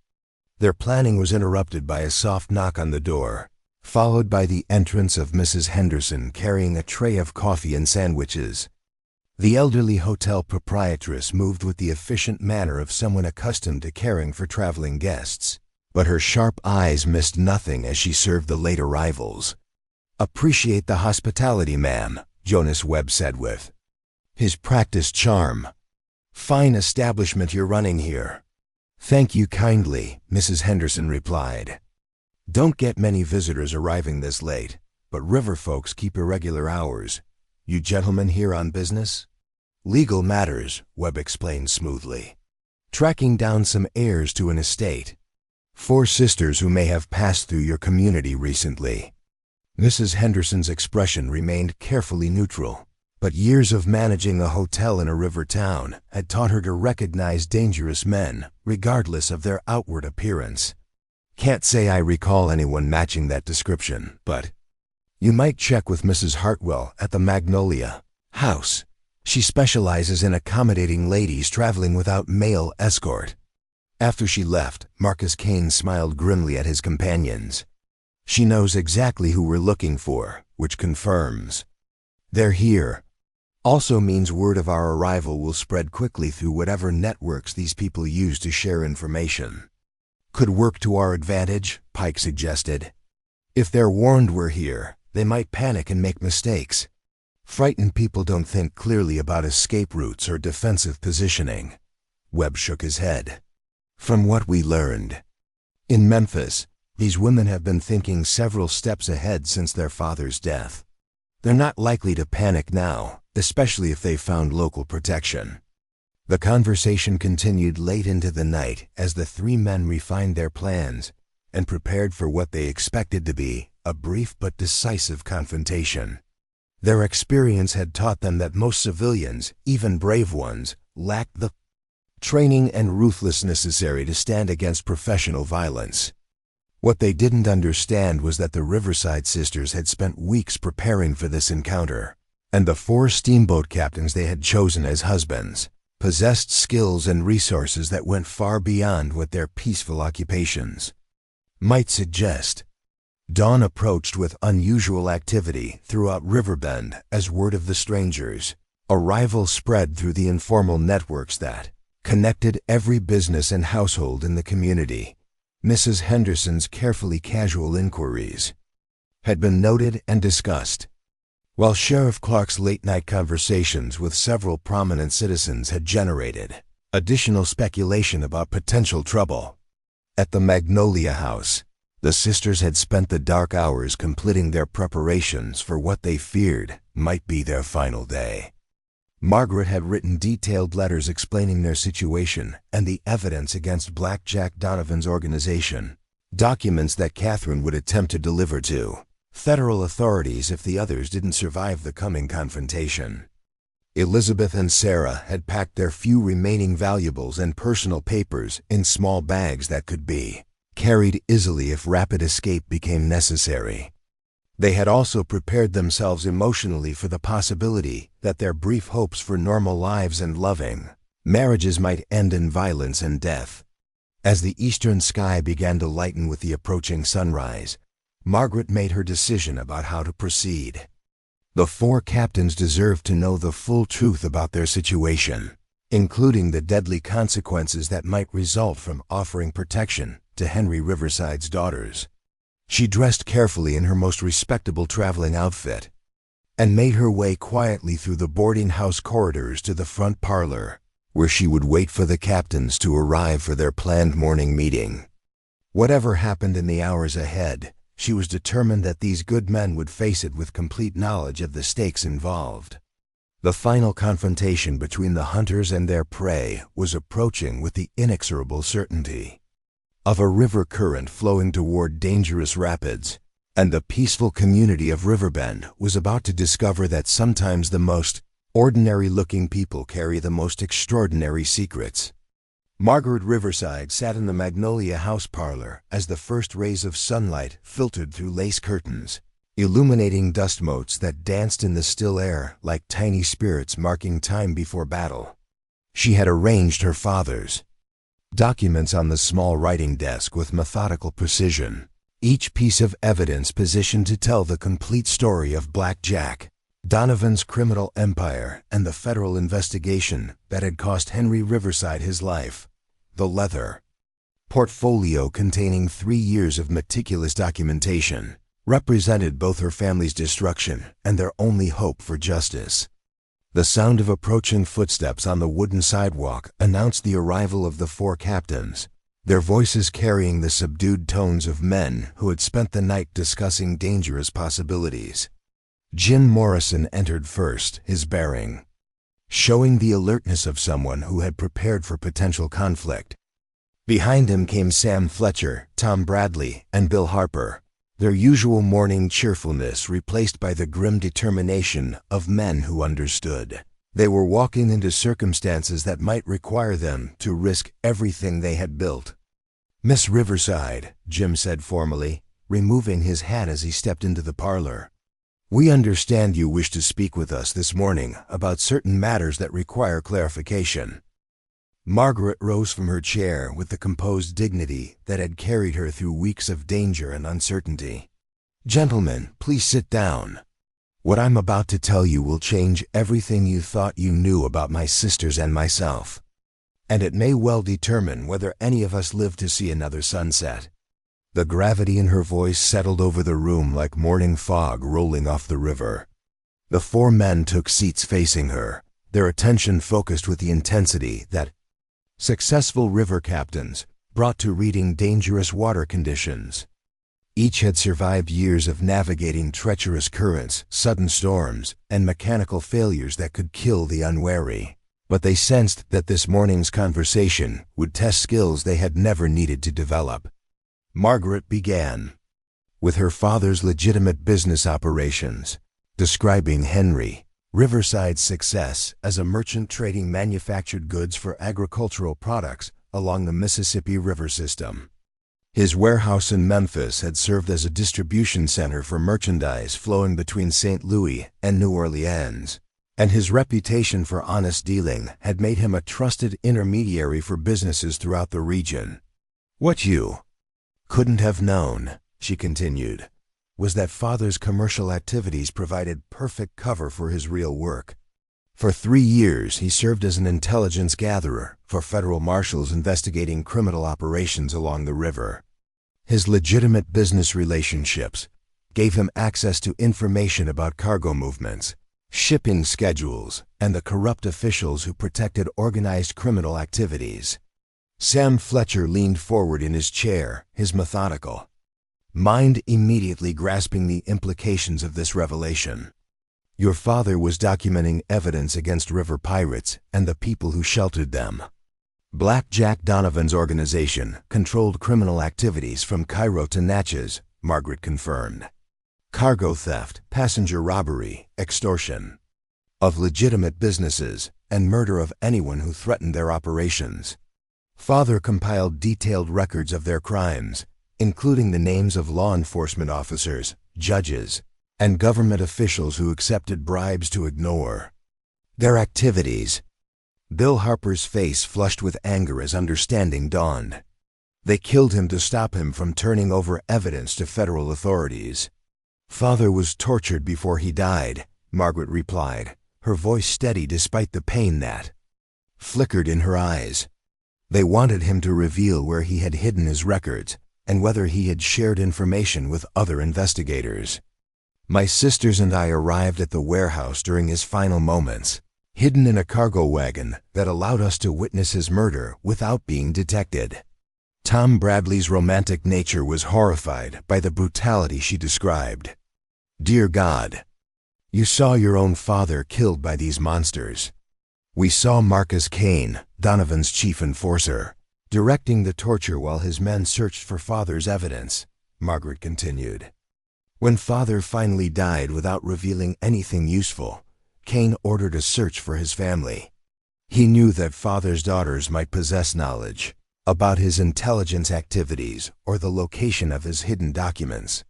Their planning was interrupted by a soft knock on the door, followed by the entrance of Mrs. Henderson carrying a tray of coffee and sandwiches. The elderly hotel proprietress moved with the efficient manner of someone accustomed to caring for traveling guests, but her sharp eyes missed nothing as she served the late arrivals. "Appreciate the hospitality, ma'am," Jonas Webb said with his practiced charm. "Fine establishment you're running here." "Thank you kindly," Mrs. Henderson replied. "Don't get many visitors arriving this late, but river folks keep irregular hours. You gentlemen here on business?" "Legal matters," Webb explained smoothly. "Tracking down some heirs to an estate. 4 sisters who may have passed through your community recently." Mrs. Henderson's expression remained carefully neutral, but years of managing a hotel in a river town had taught her to recognize dangerous men, regardless of their outward appearance. "Can't say I recall anyone matching that description, but you might check with Mrs. Hartwell at the Magnolia House. She specializes in accommodating ladies traveling without male escort." After she left, Marcus Kane smiled grimly at his companions. "She knows exactly who we're looking for, which confirms they're here. Also means word of our arrival will spread quickly through whatever networks these people use to share information." "Could work to our advantage," Pike suggested. "If they're warned we're here, they might panic and make mistakes. Frightened people don't think clearly about escape routes or defensive positioning." Webb shook his head. "From what we learned in Memphis, these women have been thinking several steps ahead since their father's death. They're not likely to panic now, especially if they found local protection." The conversation continued late into the night as the 3 men refined their plans and prepared for what they expected to be a brief but decisive confrontation. Their experience had taught them that most civilians, even brave ones, lacked the training and ruthlessness necessary to stand against professional violence. What they didn't understand was that the Riverside sisters had spent weeks preparing for this encounter, and the 4 steamboat captains they had chosen as husbands possessed skills and resources that went far beyond what their peaceful occupations might suggest. Dawn approached with unusual activity throughout Riverbend as word of the strangers' arrival spread through the informal networks that connected every business and household in the community. Mrs. Henderson's carefully casual inquiries had been noted and discussed, while Sheriff Clark's late-night conversations with several prominent citizens had generated additional speculation about potential trouble. At the Magnolia House, the sisters had spent the dark hours completing their preparations for what they feared might be their final day. Margaret had written detailed letters explaining their situation and the evidence against Black Jack Donovan's organization, documents that Catherine would attempt to deliver to federal authorities if the others didn't survive the coming confrontation. Elizabeth and Sarah had packed their few remaining valuables and personal papers in small bags that could be carried easily if rapid escape became necessary. They had also prepared themselves emotionally for the possibility that their brief hopes for normal lives and loving marriages might end in violence and death. As the eastern sky began to lighten with the approaching sunrise, Margaret made her decision about how to proceed. The four captains deserved to know the full truth about their situation, including the deadly consequences that might result from offering protection to Henry Riverside's daughters. She dressed carefully in her most respectable traveling outfit and made her way quietly through the boarding house corridors to the front parlor, where she would wait for the captains to arrive for their planned morning meeting. Whatever happened in the hours ahead, she was determined that these good men would face it with complete knowledge of the stakes involved. The final confrontation between the hunters and their prey was approaching with the inexorable certainty of a river current flowing toward dangerous rapids, and the peaceful community of Riverbend was about to discover that sometimes the most ordinary-looking people carry the most extraordinary secrets. Margaret Riverside sat in the Magnolia House parlor as the first rays of sunlight filtered through lace curtains, illuminating dust motes that danced in the still air like tiny spirits marking time before battle. She had arranged her father's documents on the small writing desk with methodical precision, each piece of evidence positioned to tell the complete story of Black Jack Donovan's criminal empire and the federal investigation that had cost Henry Riverside his life. The leather portfolio, containing 3 years of meticulous documentation, represented both her family's destruction and their only hope for justice. The sound of approaching footsteps on the wooden sidewalk announced the arrival of the four captains, their voices carrying the subdued tones of men who had spent the night discussing dangerous possibilities. Jim Morrison entered first, his bearing showing the alertness of someone who had prepared for potential conflict. Behind him came Sam Fletcher, Tom Bradley, and Bill Harper, their usual morning cheerfulness replaced by the grim determination of men who understood. They were walking into circumstances that might require them to risk everything they had built. "Miss Riverside," Jim said formally, removing his hat as he stepped into the parlor. "We understand you wish to speak with us this morning about certain matters that require clarification." Margaret rose from her chair with the composed dignity that had carried her through weeks of danger and uncertainty. "Gentlemen, please sit down. What I'm about to tell you will change everything you thought you knew about my sisters and myself, and it may well determine whether any of us live to see another sunset." The gravity in her voice settled over the room like morning fog rolling off the river. The four men took seats facing her, their attention focused with the intensity that successful river captains brought to reading dangerous water conditions. Each had survived years of navigating treacherous currents, sudden storms, and mechanical failures that could kill the unwary. But they sensed that this morning's conversation would test skills they had never needed to develop. Margaret began with her father's legitimate business operations, describing Henry Riverside's success as a merchant trading manufactured goods for agricultural products along the Mississippi River system. His warehouse in Memphis had served as a distribution center for merchandise flowing between St. Louis and New Orleans, and his reputation for honest dealing had made him a trusted intermediary for businesses throughout the region. "What you couldn't have known," she continued, "was that Father's commercial activities provided perfect cover for his real work. For 3 years, he served as an intelligence gatherer for federal marshals investigating criminal operations along the river. His legitimate business relationships gave him access to information about cargo movements, shipping schedules, and the corrupt officials who protected organized criminal activities. Sam Fletcher leaned forward in his chair, his methodical mind immediately grasping the implications of this revelation. Your father was documenting evidence against river pirates and the people who sheltered them. Black Jack Donovan's organization controlled criminal activities from Cairo to Natchez, Margaret confirmed. Cargo theft, passenger robbery, extortion of legitimate businesses, and murder of anyone who threatened their operations. Father compiled detailed records of their crimes, including the names of law enforcement officers, judges, and government officials who accepted bribes to ignore their activities. Bill Harper's face flushed with anger as understanding dawned. They killed him to stop him from turning over evidence to federal authorities. Father was tortured before he died, Margaret replied, her voice steady despite the pain that flickered in her eyes. They wanted him to reveal where he had hidden his records and whether he had shared information with other investigators. My sisters and I arrived at the warehouse during his final moments, hidden in a cargo wagon that allowed us to witness his murder without being detected. Tom Bradley's romantic nature was horrified by the brutality she described. Dear God, you saw your own father killed by these monsters. We saw Marcus Kane, Donovan's chief enforcer, directing the torture while his men searched for Father's evidence, Margaret continued. When Father finally died without revealing anything useful, Kane ordered a search for his family. He knew that Father's daughters might possess knowledge about his intelligence activities or the location of his hidden documents.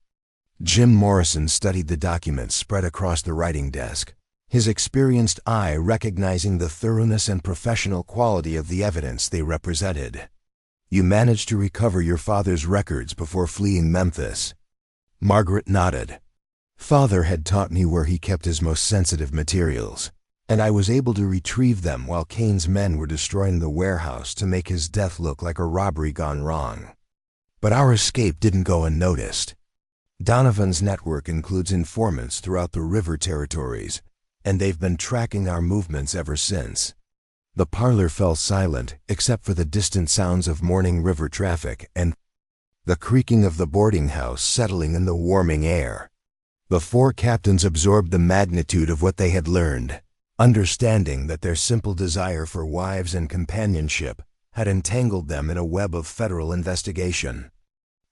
Jim Morrison studied the documents spread across the writing desk, his experienced eye recognizing the thoroughness and professional quality of the evidence they represented. You managed to recover your father's records before fleeing Memphis. Margaret nodded. Father had taught me where he kept his most sensitive materials, and I was able to retrieve them while Kane's men were destroying the warehouse to make his death look like a robbery gone wrong. But our escape didn't go unnoticed. Donovan's network includes informants throughout the river territories, and they've been tracking our movements ever since. The parlor fell silent except for the distant sounds of morning river traffic and the creaking of the boarding house settling in the warming air. The four captains absorbed the magnitude of what they had learned, understanding that their simple desire for wives and companionship had entangled them in a web of federal investigation,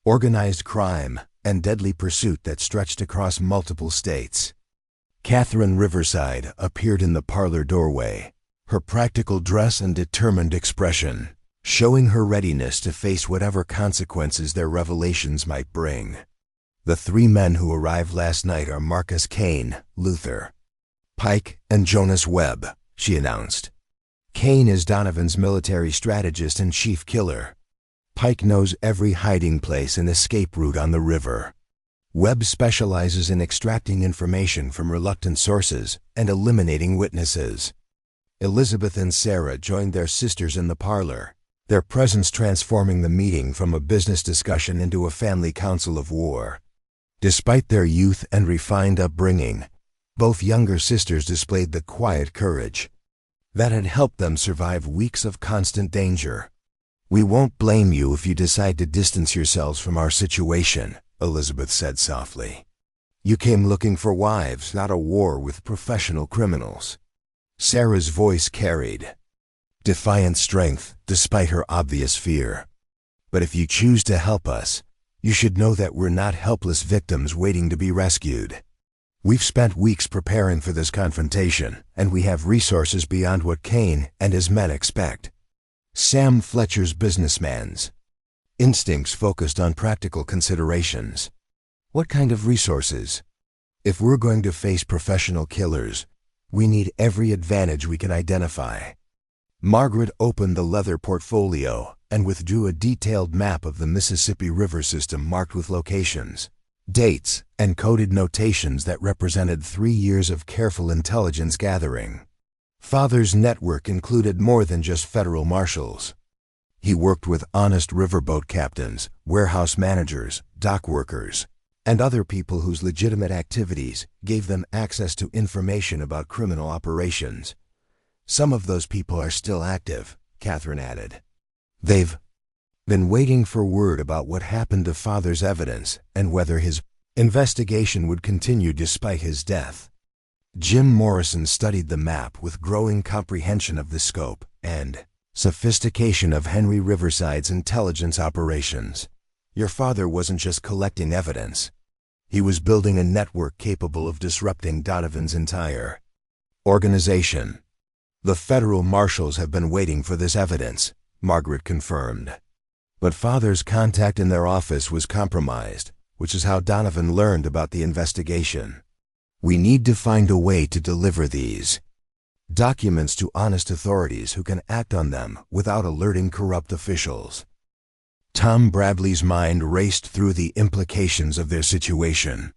organized crime, and deadly pursuit that stretched across multiple states. Catherine Riverside appeared in the parlor doorway, her practical dress and determined expression showing her readiness to face whatever consequences their revelations might bring. The three men who arrived last night are Marcus Kane, Luther, Pike, and Jonas Webb, she announced. Kane is Donovan's military strategist and chief killer. Pike knows every hiding place and escape route on the river. Webb specializes in extracting information from reluctant sources and eliminating witnesses. Elizabeth and Sarah joined their sisters in the parlor, their presence transforming the meeting from a business discussion into a family council of war. Despite their youth and refined upbringing, both younger sisters displayed the quiet courage that had helped them survive weeks of constant danger. We won't blame you if you decide to distance yourselves from our situation, Elizabeth said softly. You came looking for wives, not a war with professional criminals. Sarah's voice carried defiant strength despite her obvious fear. But if you choose to help us, you should know that we're not helpless victims waiting to be rescued. We've spent weeks preparing for this confrontation, and we have resources beyond what Kane and his men expect. Sam Fletcher's businessman's instincts focused on practical considerations. What kind of resources? If we're going to face professional killers, we need every advantage we can identify. Margaret opened the leather portfolio and withdrew a detailed map of the Mississippi River system marked with locations, dates, and coded notations that represented 3 years of careful intelligence gathering. Father's network included more than just federal marshals. He worked with honest riverboat captains, warehouse managers, dock workers, and other people whose legitimate activities gave them access to information about criminal operations. Some of those people are still active, Catherine added. They've been waiting for word about what happened to Father's evidence and whether his investigation would continue despite his death. Jim Morrison studied the map with growing comprehension of the scope and sophistication of Henry Riverside's intelligence operations. Your father wasn't just collecting evidence. He was building a network capable of disrupting Donovan's entire organization. The federal marshals have been waiting for this evidence, Margaret confirmed. But Father's contact in their office was compromised, which is how Donovan learned about the investigation. We need to find a way to deliver these documents to honest authorities who can act on them without alerting corrupt officials. Tom Bradley's mind raced through the implications of their situation.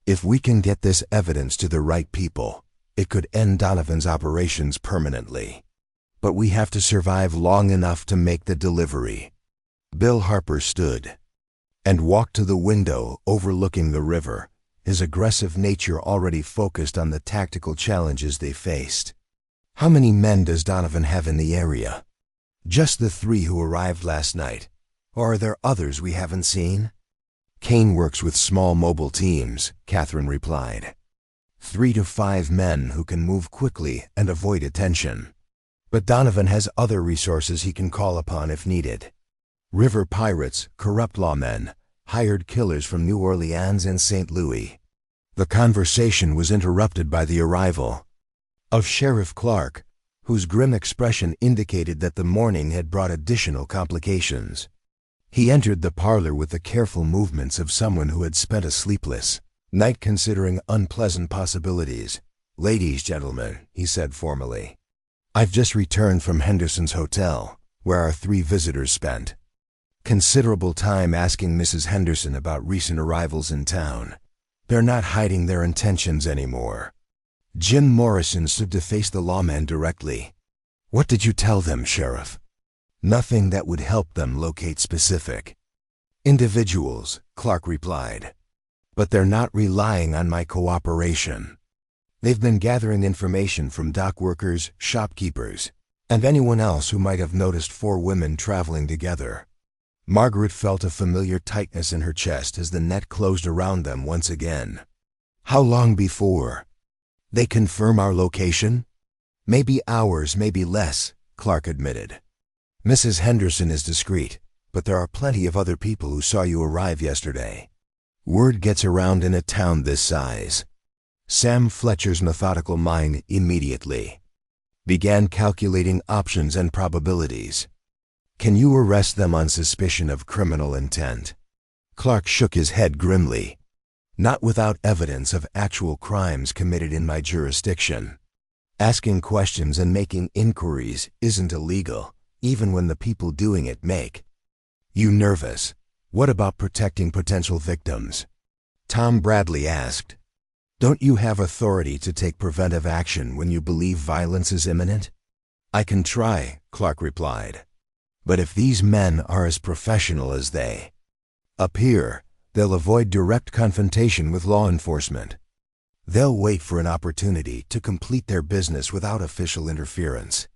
If we can get this evidence to the right people, it could end Donovan's operations permanently. But we have to survive long enough to make the delivery. Bill Harper stood and walked to the window overlooking the river, his aggressive nature already focused on the tactical challenges they faced. How many men does Donovan have in the area? Just the 3 who arrived last night. Or are there others we haven't seen? Kane works with small mobile teams, Catherine replied. 3 to 5 men who can move quickly and avoid attention. But Donovan has other resources he can call upon if needed. River pirates, corrupt lawmen, hired killers from New Orleans and St. Louis. The conversation was interrupted by the arrival of Sheriff Clark, whose grim expression indicated that the morning had brought additional complications. He entered the parlor with the careful movements of someone who had spent a sleepless night considering unpleasant possibilities. "Ladies, gentlemen," he said formally. "I've just returned from Henderson's hotel, where our 3 visitors spent considerable time asking Mrs. Henderson about recent arrivals in town. They're not hiding their intentions anymore." Jim Morrison stood to face the lawman directly. "What did you tell them, Sheriff?" "Nothing that would help them locate specific individuals," Clark replied. "But they're not relying on my cooperation. They've been gathering information from dock workers, shopkeepers, and anyone else who might have noticed 4 women traveling together." Margaret felt a familiar tightness in her chest as the net closed around them once again. "How long before they confirm our location?" "Maybe hours, maybe less," Clark admitted. "Mrs. Henderson is discreet, but there are plenty of other people who saw you arrive yesterday. Word gets around in a town this size." Sam Fletcher's methodical mind immediately began calculating options and probabilities. "Can you arrest them on suspicion of criminal intent?" Clark shook his head grimly. "Not without evidence of actual crimes committed in my jurisdiction. Asking questions and making inquiries isn't illegal, even when the people doing it make you nervous. What about protecting potential victims?" Tom Bradley asked. "Don't you have authority to take preventive action when you believe violence is imminent?" "I can try," Clark replied. "But if these men are as professional as they appear, they'll avoid direct confrontation with law enforcement. They'll wait for an opportunity to complete their business without official interference."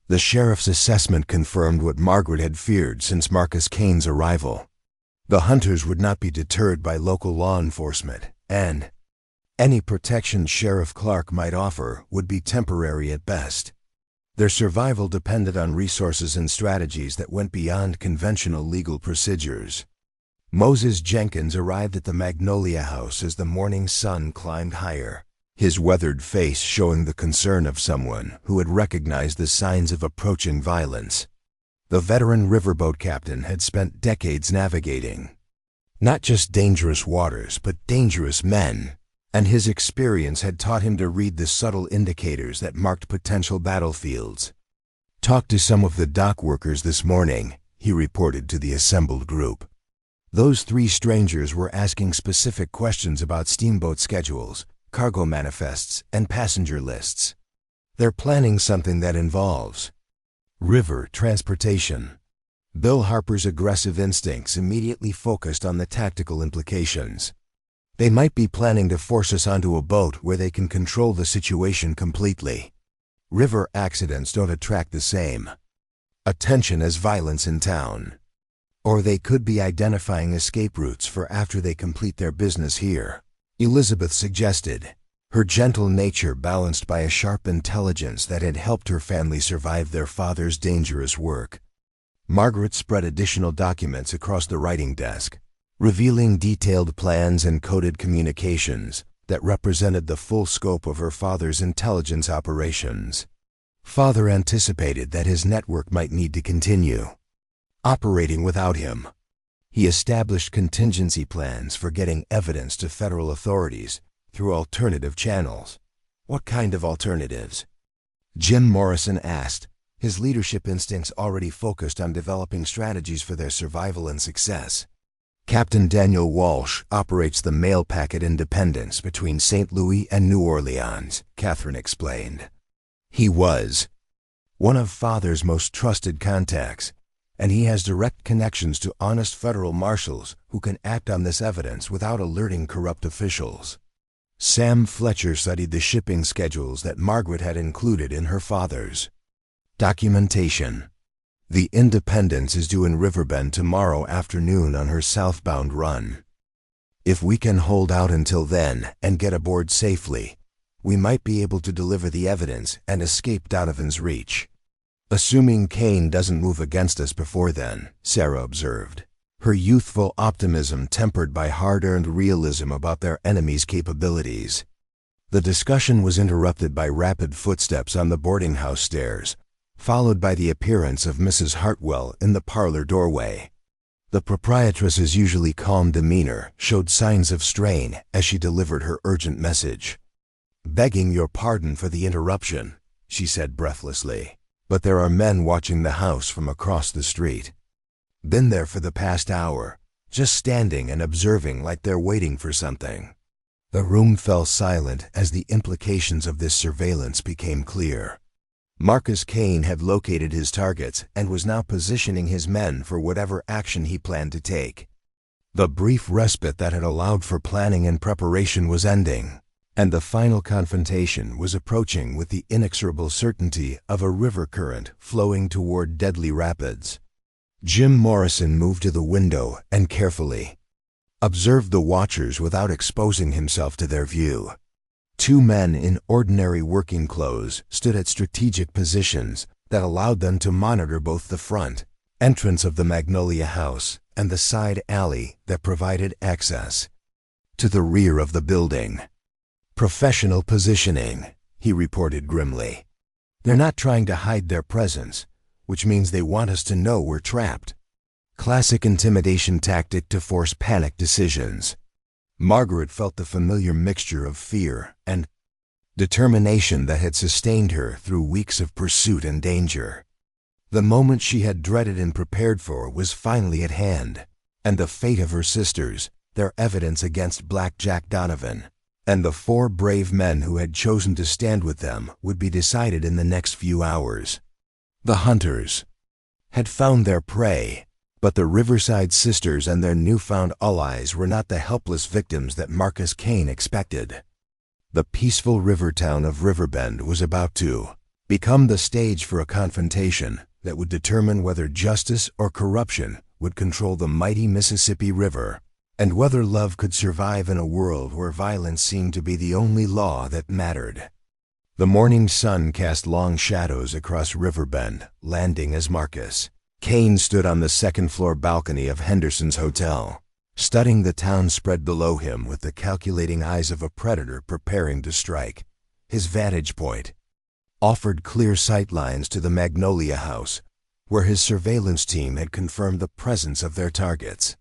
The sheriff's assessment confirmed what Margaret had feared since Marcus Kane's arrival. The hunters would not be deterred by local law enforcement, and any protection Sheriff Clark might offer would be temporary at best. Their survival depended on resources and strategies that went beyond conventional legal procedures. Moses Jenkins arrived at the Magnolia House as the morning sun climbed higher, his weathered face showing the concern of someone who had recognized the signs of approaching violence. The veteran riverboat captain had spent decades navigating not just dangerous waters, but dangerous men, and his experience had taught him to read the subtle indicators that marked potential battlefields. "Talked to some of the dock workers this morning," he reported to the assembled group. Those 3 strangers were asking specific questions about steamboat schedules, cargo manifests, and passenger lists. They're planning something that involves river transportation. Bill Harper's aggressive instincts immediately focused on the tactical implications. They might be planning to force us onto a boat where they can control the situation completely. River accidents don't attract the same attention as violence in town. Or they could be identifying escape routes for after they complete their business here, Elizabeth suggested, her gentle nature balanced by a sharp intelligence that had helped her family survive their father's dangerous work. Margaret spread additional documents across the writing desk, revealing detailed plans and coded communications that represented the full scope of her father's intelligence operations. Father anticipated that his network might need to continue operating without him. He established contingency plans for getting evidence to federal authorities through alternative channels. What kind of alternatives? Jim Morrison asked, his leadership instincts already focused on developing strategies for their survival and success. Captain Daniel Walsh operates the mail packet Independence between St. Louis and New Orleans, Catherine explained. He was one of Father's most trusted contacts, and he has direct connections to honest federal marshals who can act on this evidence without alerting corrupt officials. Sam Fletcher studied the shipping schedules that Margaret had included in her father's documentation. The Independence is due in Riverbend tomorrow afternoon on her southbound run. If we can hold out until then and get aboard safely, we might be able to deliver the evidence and escape Donovan's reach. Assuming Kane doesn't move against us before then, Sarah observed, her youthful optimism tempered by hard-earned realism about their enemy's capabilities. The discussion was interrupted by rapid footsteps on the boarding house stairs, followed by the appearance of Mrs. Hartwell in the parlor doorway. The proprietress's usually calm demeanor showed signs of strain as she delivered her urgent message. "Begging your pardon for the interruption," she said breathlessly, "but there are men watching the house from across the street. Been there for the past hour, just standing and observing like they're waiting for something." The room fell silent as the implications of this surveillance became clear. Marcus Kane had located his targets and was now positioning his men for whatever action he planned to take. The brief respite that had allowed for planning and preparation was ending, and the final confrontation was approaching with the inexorable certainty of a river current flowing toward deadly rapids. Jim Morrison moved to the window and carefully observed the watchers without exposing himself to their view. Two men in ordinary working clothes stood at strategic positions that allowed them to monitor both the front entrance of the Magnolia House and the side alley that provided access to the rear of the building. "Professional positioning," he reported grimly. "They're not trying to hide their presence, which means they want us to know we're trapped. Classic intimidation tactic to force panic decisions." Margaret felt the familiar mixture of fear and determination that had sustained her through weeks of pursuit and danger. The moment she had dreaded and prepared for was finally at hand, and the fate of her sisters, their evidence against Black Jack Donovan, and the 4 brave men who had chosen to stand with them would be decided in the next few hours. The hunters had found their prey, but the Riverside sisters and their newfound allies were not the helpless victims that Marcus Kane expected. The peaceful river town of Riverbend was about to become the stage for a confrontation that would determine whether justice or corruption would control the mighty Mississippi River, and whether love could survive in a world where violence seemed to be the only law that mattered. The morning sun cast long shadows across Riverbend Landing as Marcus Kane stood on the second-floor balcony of Henderson's Hotel, studying the town spread below him with the calculating eyes of a predator preparing to strike. His vantage point offered clear sightlines to the Magnolia House, where his surveillance team had confirmed the presence of their targets.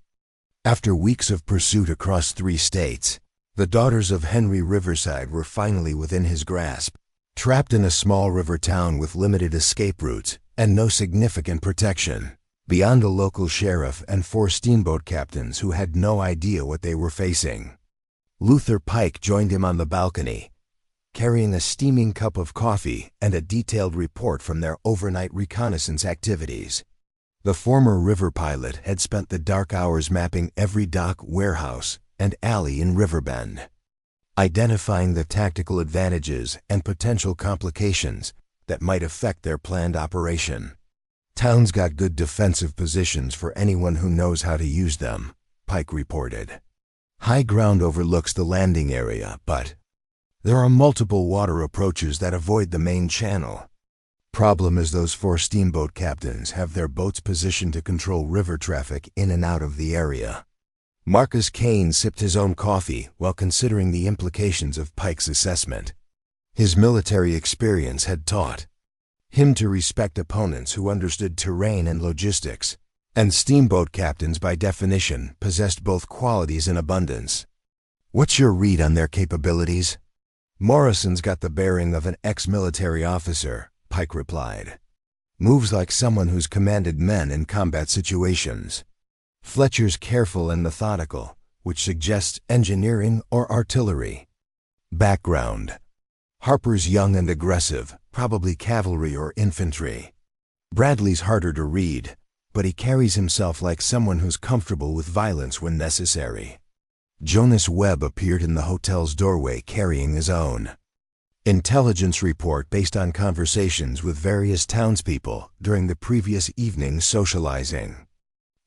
After weeks of pursuit across 3 states, the daughters of Henry Riverside were finally within his grasp, trapped in a small river town with limited escape routes and no significant protection, beyond a local sheriff and 4 steamboat captains who had no idea what they were facing. Luther Pike joined him on the balcony, carrying a steaming cup of coffee and a detailed report from their overnight reconnaissance activities. The former river pilot had spent the dark hours mapping every dock, warehouse, and alley in Riverbend, identifying the tactical advantages and potential complications that might affect their planned operation. "Town's got good defensive positions for anyone who knows how to use them," Pike reported. "High ground overlooks the landing area, but there are multiple water approaches that avoid the main channel. Problem is those 4 steamboat captains have their boats positioned to control river traffic in and out of the area." Marcus Kane sipped his own coffee while considering the implications of Pike's assessment. His military experience had taught him to respect opponents who understood terrain and logistics, and steamboat captains by definition possessed both qualities in abundance. "What's your read on their capabilities?" "Morrison's got the bearing of an ex-military officer," Pike replied. "Moves like someone who's commanded men in combat situations. Fletcher's careful and methodical, which suggests engineering or artillery." Background: Harper's young and aggressive, probably cavalry or infantry. Bradley's harder to read, but he carries himself like someone who's comfortable with violence when necessary. Jonas Webb appeared in the hotel's doorway carrying his own intelligence report based on conversations with various townspeople during the previous evening's socializing.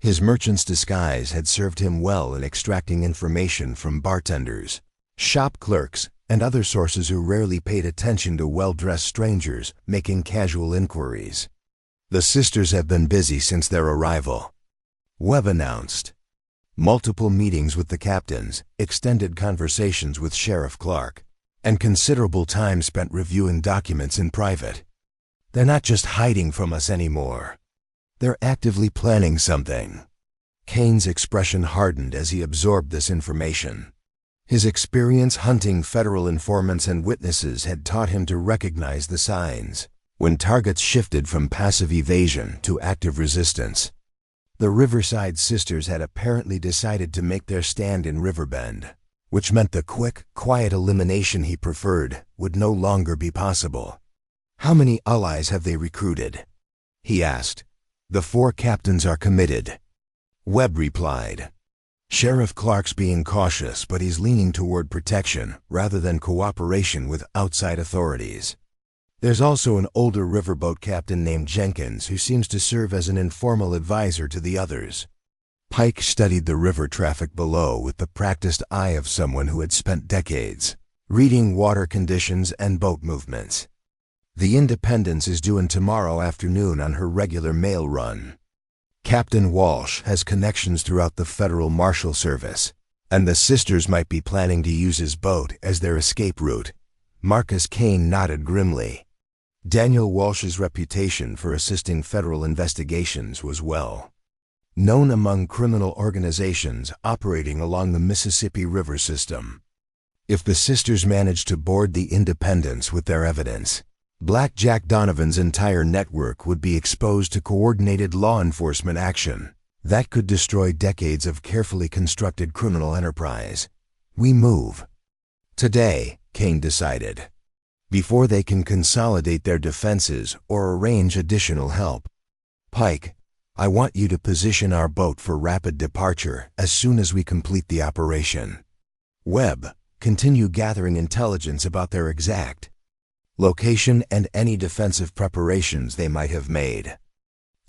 His merchant's disguise had served him well in extracting information from bartenders, shop clerks, and other sources who rarely paid attention to well-dressed strangers making casual inquiries. "The sisters have been busy since their arrival," Webb announced. "Multiple meetings with the captains, extended conversations with Sheriff Clark, and considerable time spent reviewing documents in private. They're not just hiding from us anymore. They're actively planning something." Kane's expression hardened as he absorbed this information. His experience hunting federal informants and witnesses had taught him to recognize the signs when targets shifted from passive evasion to active resistance. The Riverside sisters had apparently decided to make their stand in Riverbend, which meant the quick, quiet elimination he preferred would no longer be possible. "How many allies have they recruited?" he asked. "The 4 captains are committed," Webb replied. "Sheriff Clark's being cautious, but he's leaning toward protection rather than cooperation with outside authorities. There's also an older riverboat captain named Jenkins who seems to serve as an informal advisor to the others." Pike studied the river traffic below with the practiced eye of someone who had spent decades reading water conditions and boat movements. "The Independence is due in tomorrow afternoon on her regular mail run. Captain Walsh has connections throughout the Federal Marshal Service, and the sisters might be planning to use his boat as their escape route." Marcus Kane nodded grimly. Daniel Walsh's reputation for assisting federal investigations was well known among criminal organizations operating along the Mississippi River system. If the sisters managed to board the Independence with their evidence, Black Jack Donovan's entire network would be exposed to coordinated law enforcement action that could destroy decades of carefully constructed criminal enterprise. "We move today," Kane decided, "before they can consolidate their defenses or arrange additional help. Pike, I want you to position our boat for rapid departure as soon as we complete the operation. Webb, continue gathering intelligence about their exact location and any defensive preparations they might have made."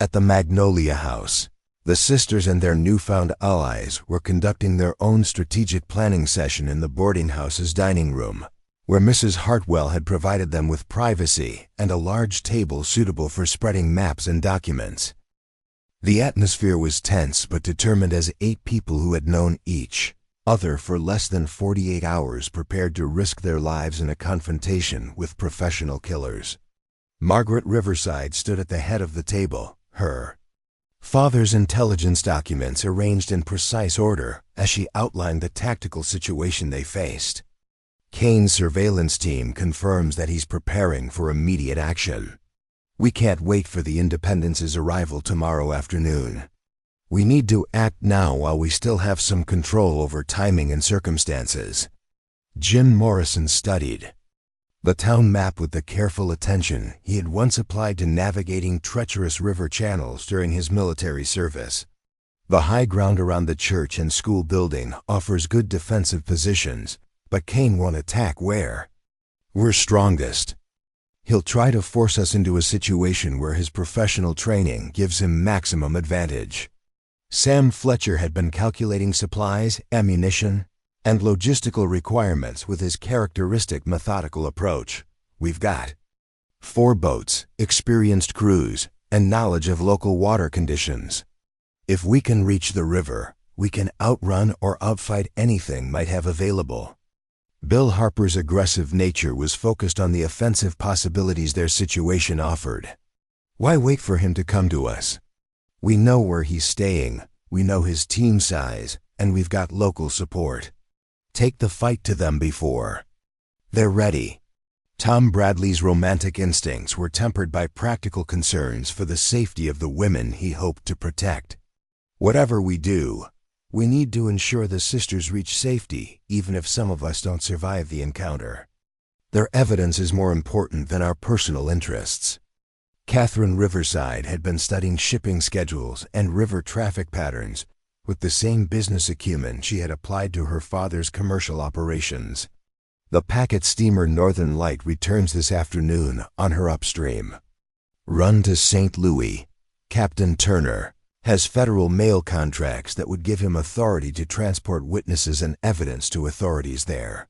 At the Magnolia House, the sisters and their newfound allies were conducting their own strategic planning session in the boarding house's dining room, where Mrs. Hartwell had provided them with privacy and a large table suitable for spreading maps and documents. The atmosphere was tense but determined as 8 people who had known each other for less than 48 hours prepared to risk their lives in a confrontation with professional killers. Margaret Riverside stood at the head of the table, her father's intelligence documents arranged in precise order as she outlined the tactical situation they faced. Kane's surveillance team confirms that he's preparing for immediate action. "We can't wait for the Independence's arrival tomorrow afternoon. We need to act now while we still have some control over timing and circumstances." Jim Morrison studied The town map with the careful attention he had once applied to navigating treacherous river channels during his military service. The high ground around the church and school building offers good defensive positions, but Kane won't attack where we're strongest. He'll try to force us into a situation where his professional training gives him maximum advantage. Sam Fletcher had been calculating supplies, ammunition, and logistical requirements with his characteristic methodical approach. We've got 4 boats, experienced crews, and knowledge of local water conditions. If we can reach the river, we can outrun or outfight anything might have available. Bill Harper's aggressive nature was focused on the offensive possibilities their situation offered. Why wait for him to come to us? We know where he's staying, we know his team size, and we've got local support. Take the fight to them before they're ready. Tom Bradley's romantic instincts were tempered by practical concerns for the safety of the women he hoped to protect. Whatever we do, we need to ensure the sisters reach safety, even if some of us don't survive the encounter. Their evidence is more important than our personal interests. Catherine Riverside had been studying shipping schedules and river traffic patterns with the same business acumen she had applied to her father's commercial operations. The packet steamer Northern Light returns this afternoon on her upstream run to St. Louis. Captain Turner has federal mail contracts that would give him authority to transport witnesses and evidence to authorities there.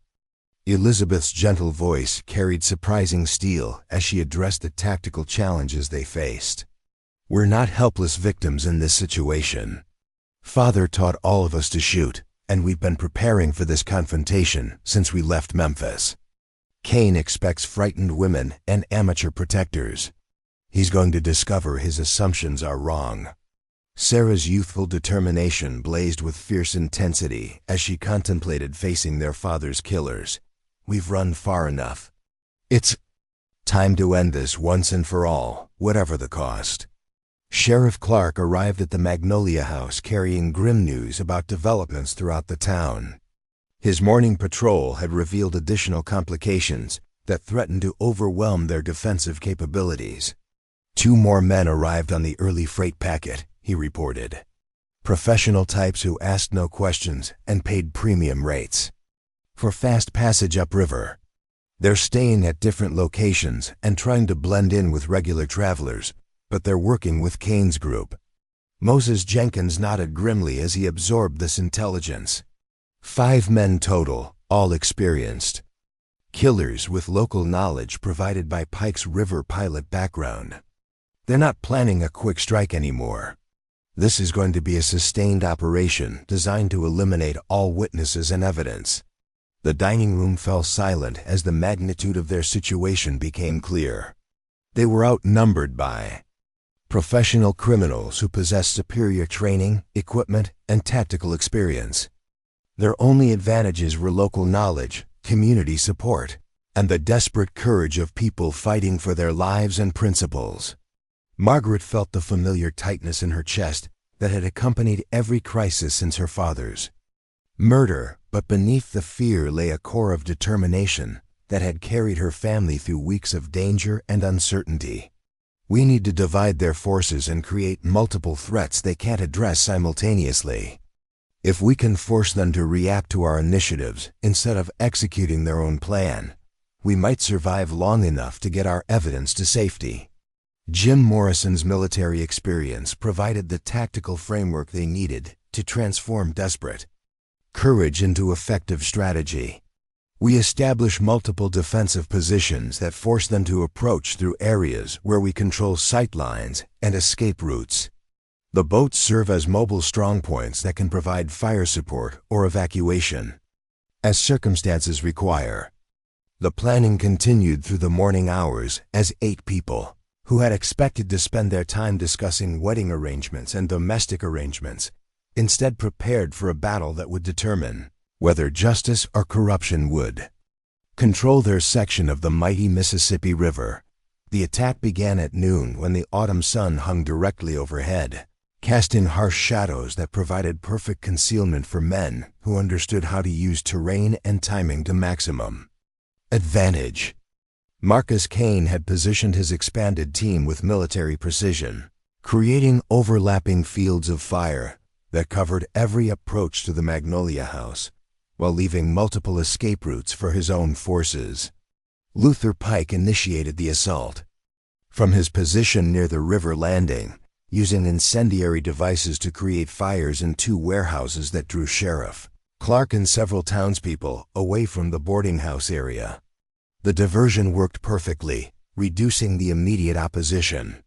Elizabeth's gentle voice carried surprising steel as she addressed the tactical challenges they faced. We're not helpless victims in this situation. Father taught all of us to shoot, and we've been preparing for this confrontation since we left Memphis. Kane expects frightened women and amateur protectors. He's going to discover his assumptions are wrong. Sarah's youthful determination blazed with fierce intensity as she contemplated facing their father's killers. We've run far enough. It's time to end this once and for all, whatever the cost. Sheriff Clark arrived at the Magnolia House carrying grim news about developments throughout the town. His morning patrol had revealed additional complications that threatened to overwhelm their defensive capabilities. 2 more men arrived on the early freight packet, he reported. Professional types who asked no questions and paid premium rates for fast passage upriver. They're staying at different locations and trying to blend in with regular travelers, but they're working with Kane's group. Moses Jenkins nodded grimly as he absorbed this intelligence. 5 men total, all experienced. Killers with local knowledge provided by Pike's River pilot background. They're not planning a quick strike anymore. This is going to be a sustained operation designed to eliminate all witnesses and evidence. The dining room fell silent as the magnitude of their situation became clear. They were outnumbered by professional criminals who possessed superior training, equipment, and tactical experience. Their only advantages were local knowledge, community support, and the desperate courage of people fighting for their lives and principles. Margaret felt the familiar tightness in her chest that had accompanied every crisis since her father's murder, but beneath the fear lay a core of determination that had carried her family through weeks of danger and uncertainty. We need to divide their forces and create multiple threats they can't address simultaneously. If we can force them to react to our initiatives instead of executing their own plan, we might survive long enough to get our evidence to safety. Jim Morrison's military experience provided the tactical framework they needed to transform desperate courage into effective strategy. We establish multiple defensive positions that force them to approach through areas where we control sight lines and escape routes. The boats serve as mobile strongpoints that can provide fire support or evacuation as circumstances require. The planning continued through the morning hours as 8 people, who had expected to spend their time discussing wedding arrangements and domestic arrangements, instead prepared for a battle that would determine whether justice or corruption would control their section of the mighty Mississippi River. The attack began at noon when the autumn sun hung directly overhead, cast in harsh shadows that provided perfect concealment for men who understood how to use terrain and timing to maximum advantage. Marcus Kane had positioned his expanded team with military precision, creating overlapping fields of fire that covered every approach to the Magnolia House, while leaving multiple escape routes for his own forces. Luther Pike initiated the assault. From his position near the river landing, using incendiary devices to create fires in 2 warehouses that drew Sheriff Clark and several townspeople away from the boarding house area. The diversion worked perfectly, reducing the immediate opposition,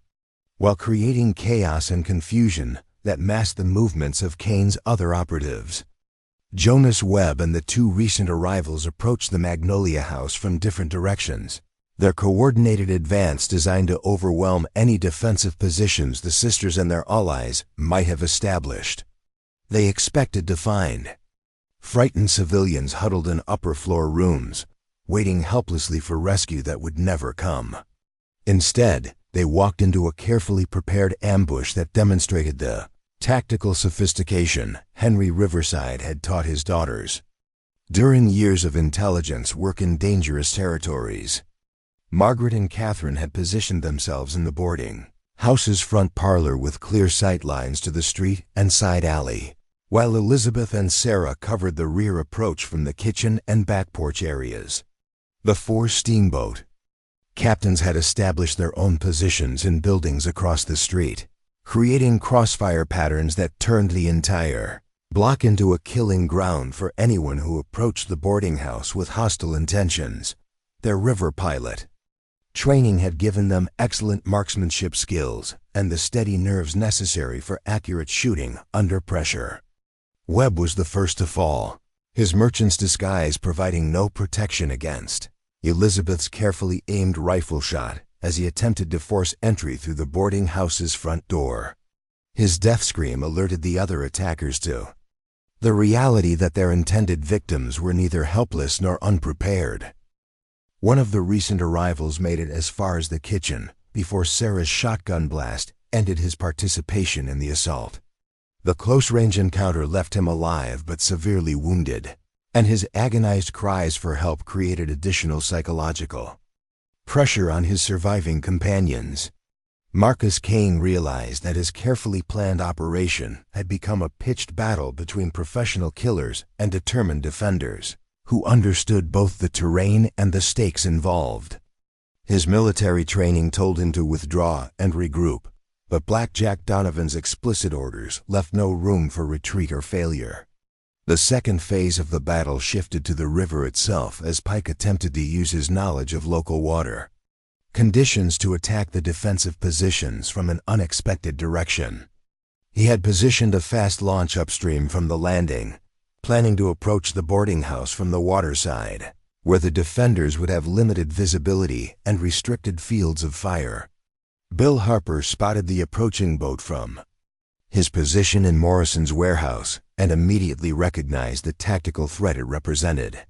while creating chaos and confusion that masked the movements of Kane's other operatives. Jonas Webb and the 2 recent arrivals approached the Magnolia House from different directions, their coordinated advance designed to overwhelm any defensive positions the sisters and their allies might have established. They expected to find frightened civilians huddled in upper-floor rooms, waiting helplessly for rescue that would never come. Instead, they walked into a carefully prepared ambush that demonstrated the tactical sophistication Henry Riverside had taught his daughters. During years of intelligence work in dangerous territories, Margaret and Catherine had positioned themselves in the boarding house's front parlor with clear sight lines to the street and side alley, while Elizabeth and Sarah covered the rear approach from the kitchen and back porch areas. The 4 Steamboat captains had established their own positions in buildings across the street, creating crossfire patterns that turned the entire block into a killing ground for anyone who approached the boarding house with hostile intentions. Their river pilot training had given them excellent marksmanship skills and the steady nerves necessary for accurate shooting under pressure. Webb was the first to fall, his merchant's disguise providing no protection against Elizabeth's carefully aimed rifle shot as he attempted to force entry through the boarding house's front door. His death scream alerted the other attackers to the reality that their intended victims were neither helpless nor unprepared. One of the recent arrivals made it as far as the kitchen before Sarah's shotgun blast ended his participation in the assault. The close-range encounter left him alive but severely wounded, and his agonized cries for help created additional psychological pressure on his surviving companions. Marcus Kane realized that his carefully planned operation had become a pitched battle between professional killers and determined defenders, who understood both the terrain and the stakes involved. His military training told him to withdraw and regroup, but Blackjack Donovan's explicit orders left no room for retreat or failure. The second phase of the battle shifted to the river itself as Pike attempted to use his knowledge of local water conditions to attack the defensive positions from an unexpected direction. He had positioned a fast launch upstream from the landing, planning to approach the boarding house from the water side, where the defenders would have limited visibility and restricted fields of fire. Bill Harper spotted the approaching boat from his position in Morrison's warehouse and immediately recognized the tactical threat it represented.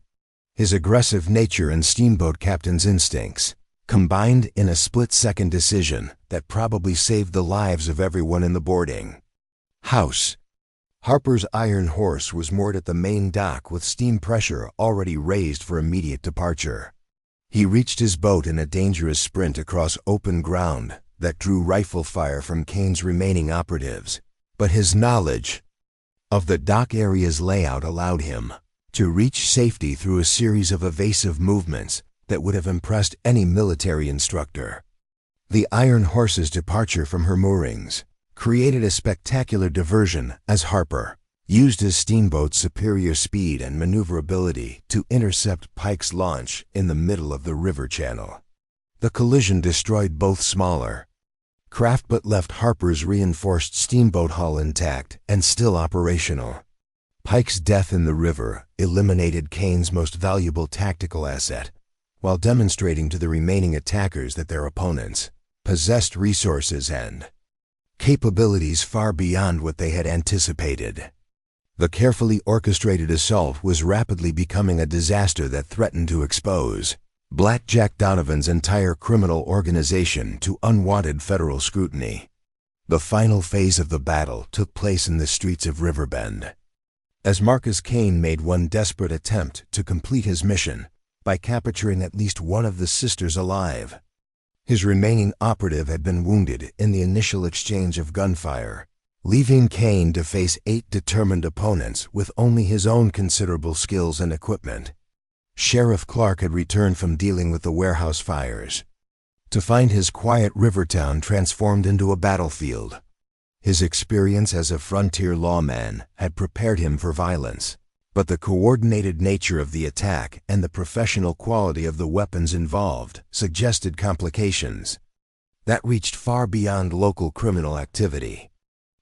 His aggressive nature and Steamboat captain's instincts combined in a split-second decision that probably saved the lives of everyone in the boarding house. Harper's Iron Horse was moored at the main dock with steam pressure already raised for immediate departure. He reached his boat in a dangerous sprint across open ground that drew rifle fire from Kane's remaining operatives, but his knowledge of the dock area's layout allowed him to reach safety through a series of evasive movements that would have impressed any military instructor. The Iron Horse's departure from her moorings created a spectacular diversion as Harper used his steamboat's superior speed and maneuverability to intercept Pike's launch in the middle of the river channel. The collision destroyed both smaller craft but left Harper's reinforced steamboat hull intact and still operational. Pike's death in the river eliminated Kane's most valuable tactical asset, while demonstrating to the remaining attackers that their opponents possessed resources and capabilities far beyond what they had anticipated. The carefully orchestrated assault was rapidly becoming a disaster that threatened to expose Blackjack Donovan's entire criminal organization to unwanted federal scrutiny. The final phase of the battle took place in the streets of Riverbend. As Marcus Kane made one desperate attempt to complete his mission, by capturing at least one of the sisters alive. His remaining operative had been wounded in the initial exchange of gunfire, leaving Kane to face 8 determined opponents with only his own considerable skills and equipment. Sheriff Clark had returned from dealing with the warehouse fires to find his quiet river town transformed into a battlefield. His experience as a frontier lawman had prepared him for violence, but the coordinated nature of the attack and the professional quality of the weapons involved suggested complications that reached far beyond local criminal activity.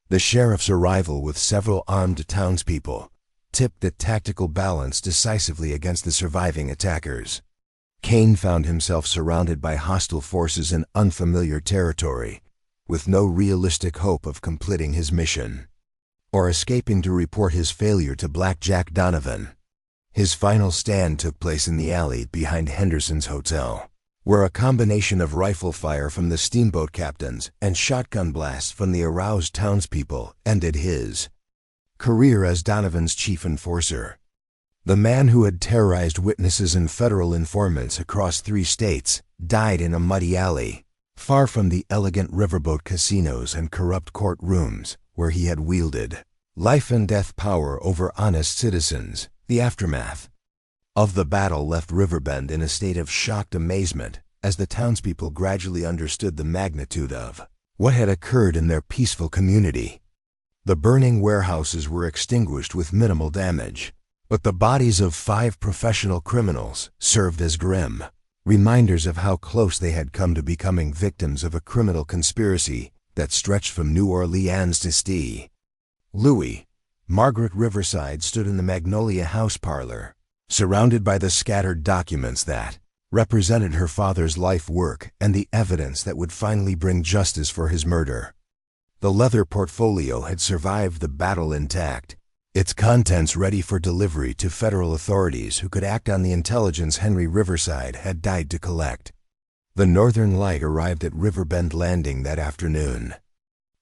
The sheriff's arrival with several armed townspeople tipped the tactical balance decisively against the surviving attackers. Kane found himself surrounded by hostile forces in unfamiliar territory, with no realistic hope of completing his mission or escaping to report his failure to Black Jack Donovan. His final stand took place in the alley behind Henderson's Hotel, where a combination of rifle fire from the steamboat captains and shotgun blasts from the aroused townspeople ended his career as Donovan's chief enforcer. The man who had terrorized witnesses and federal informants across 3 states died in a muddy alley, far from the elegant riverboat casinos and corrupt courtrooms where he had wielded life-and-death power over honest citizens. The aftermath of the battle left Riverbend in a state of shocked amazement as the townspeople gradually understood the magnitude of what had occurred in their peaceful community. The burning warehouses were extinguished with minimal damage, but the bodies of 5 professional criminals served as grim reminders of how close they had come to becoming victims of a criminal conspiracy that stretched from New Orleans to St. Louis. Margaret Riverside stood in the Magnolia House parlor, surrounded by the scattered documents that represented her father's life work and the evidence that would finally bring justice for his murder. The leather portfolio had survived the battle intact, its contents ready for delivery to federal authorities who could act on the intelligence Henry Riverside had died to collect. The Northern Light arrived at Riverbend Landing that afternoon.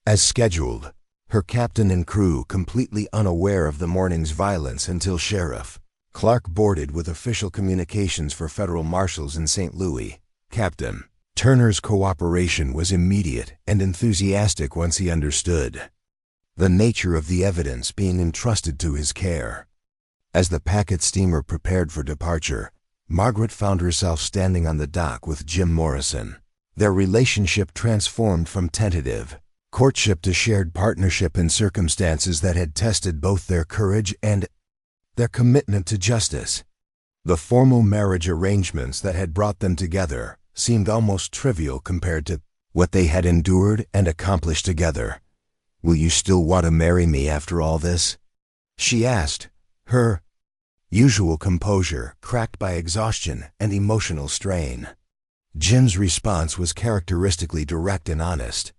As scheduled, her captain and crew completely unaware of the morning's violence until Sheriff Clark boarded with official communications for federal marshals in St. Louis. Captain Turner's cooperation was immediate and enthusiastic once he understood the nature of the evidence being entrusted to his care. As the packet steamer prepared for departure, Margaret found herself standing on the dock with Jim Morrison. Their relationship transformed from tentative courtship to shared partnership in circumstances that had tested both their courage and their commitment to justice. The formal marriage arrangements that had brought them together seemed almost trivial compared to what they had endured and accomplished together. "Will you still want to marry me after all this?" she asked, her usual composure cracked by exhaustion and emotional strain. Jim's response was characteristically direct and honest.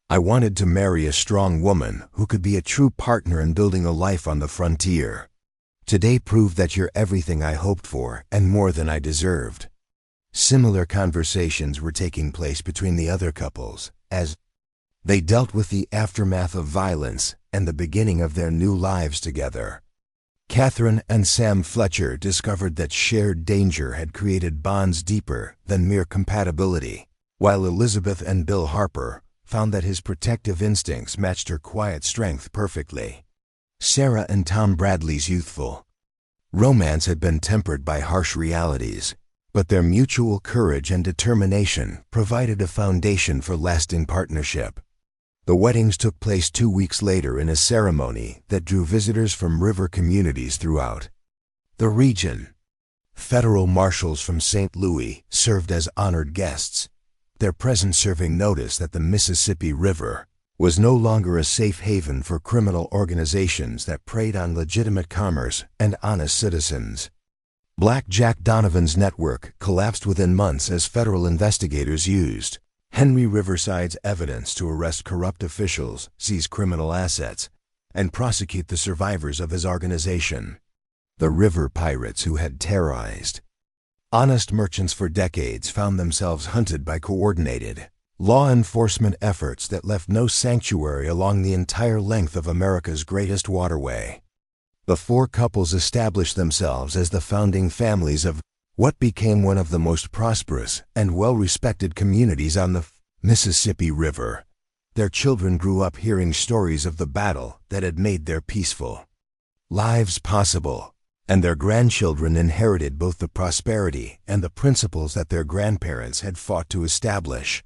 "I wanted to marry a strong woman who could be a true partner in building a life on the frontier. Today proved that you're everything I hoped for and more than I deserved." Similar conversations were taking place between the other couples as they dealt with the aftermath of violence and the beginning of their new lives together. Catherine and Sam Fletcher discovered that shared danger had created bonds deeper than mere compatibility, while Elizabeth and Bill Harper found that his protective instincts matched her quiet strength perfectly. Sarah and Tom Bradley's youthful romance had been tempered by harsh realities, but their mutual courage and determination provided a foundation for lasting partnership. The weddings took place 2 weeks later in a ceremony that drew visitors from river communities throughout the region. Federal marshals from St. Louis served as honored guests, their presence serving notice that the Mississippi River was no longer a safe haven for criminal organizations that preyed on legitimate commerce and honest citizens. Black Jack Donovan's network collapsed within months as federal investigators used Henry Riverside's evidence to arrest corrupt officials, seize criminal assets, and prosecute the survivors of his organization. The river pirates who had terrorized honest merchants for decades found themselves hunted by coordinated law enforcement efforts that left no sanctuary along the entire length of America's greatest waterway. The 4 couples established themselves as the founding families of what became one of the most prosperous and well-respected communities on the Mississippi River. Their children grew up hearing stories of the battle that had made their peaceful lives possible, and their grandchildren inherited both the prosperity and the principles that their grandparents had fought to establish.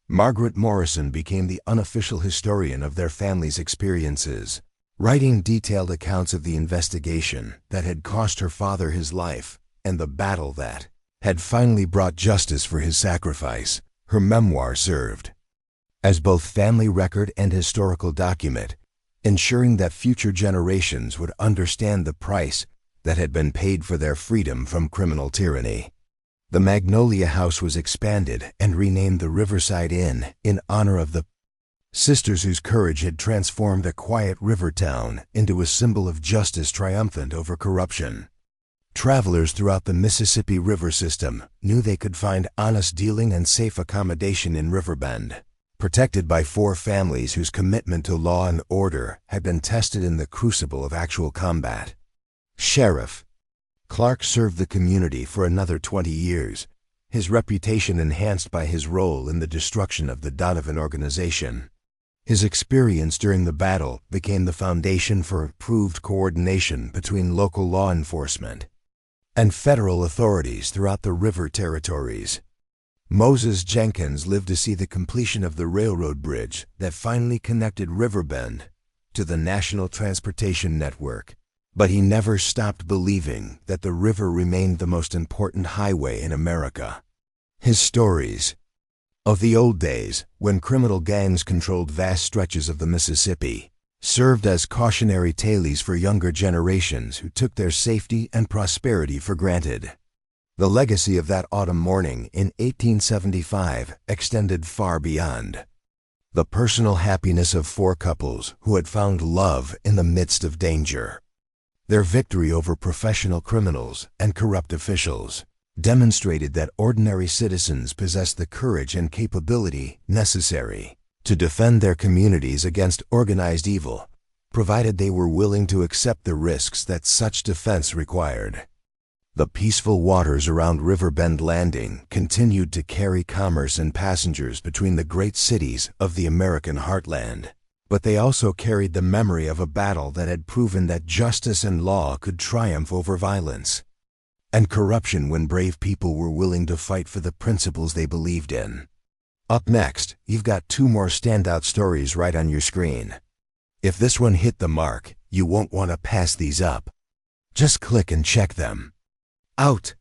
Margaret Morrison became the unofficial historian of their family's experiences, writing detailed accounts of the investigation that had cost her father his life and the battle that had finally brought justice for his sacrifice. Her memoir served as both family record and historical document, ensuring that future generations would understand the price that had been paid for their freedom from criminal tyranny. The Magnolia House was expanded and renamed the Riverside Inn in honor of the sisters whose courage had transformed a quiet river town into a symbol of justice triumphant over corruption. Travelers throughout the Mississippi River system knew they could find honest dealing and safe accommodation in Riverbend, protected by 4 families whose commitment to law and order had been tested in the crucible of actual combat. Sheriff Clark served the community for another 20 years, his reputation enhanced by his role in the destruction of the Donovan organization. His experience during the battle became the foundation for improved coordination between local law enforcement and federal authorities throughout the river territories. Moses Jenkins lived to see the completion of the railroad bridge that finally connected Riverbend to the National Transportation Network, but he never stopped believing that the river remained the most important highway in America. His stories of the old days, when criminal gangs controlled vast stretches of the Mississippi, served as cautionary tales for younger generations who took their safety and prosperity for granted. The legacy of that autumn morning in 1875 extended far beyond the personal happiness of 4 couples who had found love in the midst of danger. Their victory over professional criminals and corrupt officials demonstrated that ordinary citizens possess the courage and capability necessary to defend their communities against organized evil, provided they were willing to accept the risks that such defense required. The peaceful waters around Riverbend Landing continued to carry commerce and passengers between the great cities of the American heartland, but they also carried the memory of a battle that had proven that justice and law could triumph over violence and corruption when brave people were willing to fight for the principles they believed in. Up next, you've got 2 more standout stories right on your screen. If this one hit the mark, you won't want to pass these up. Just click and check them out.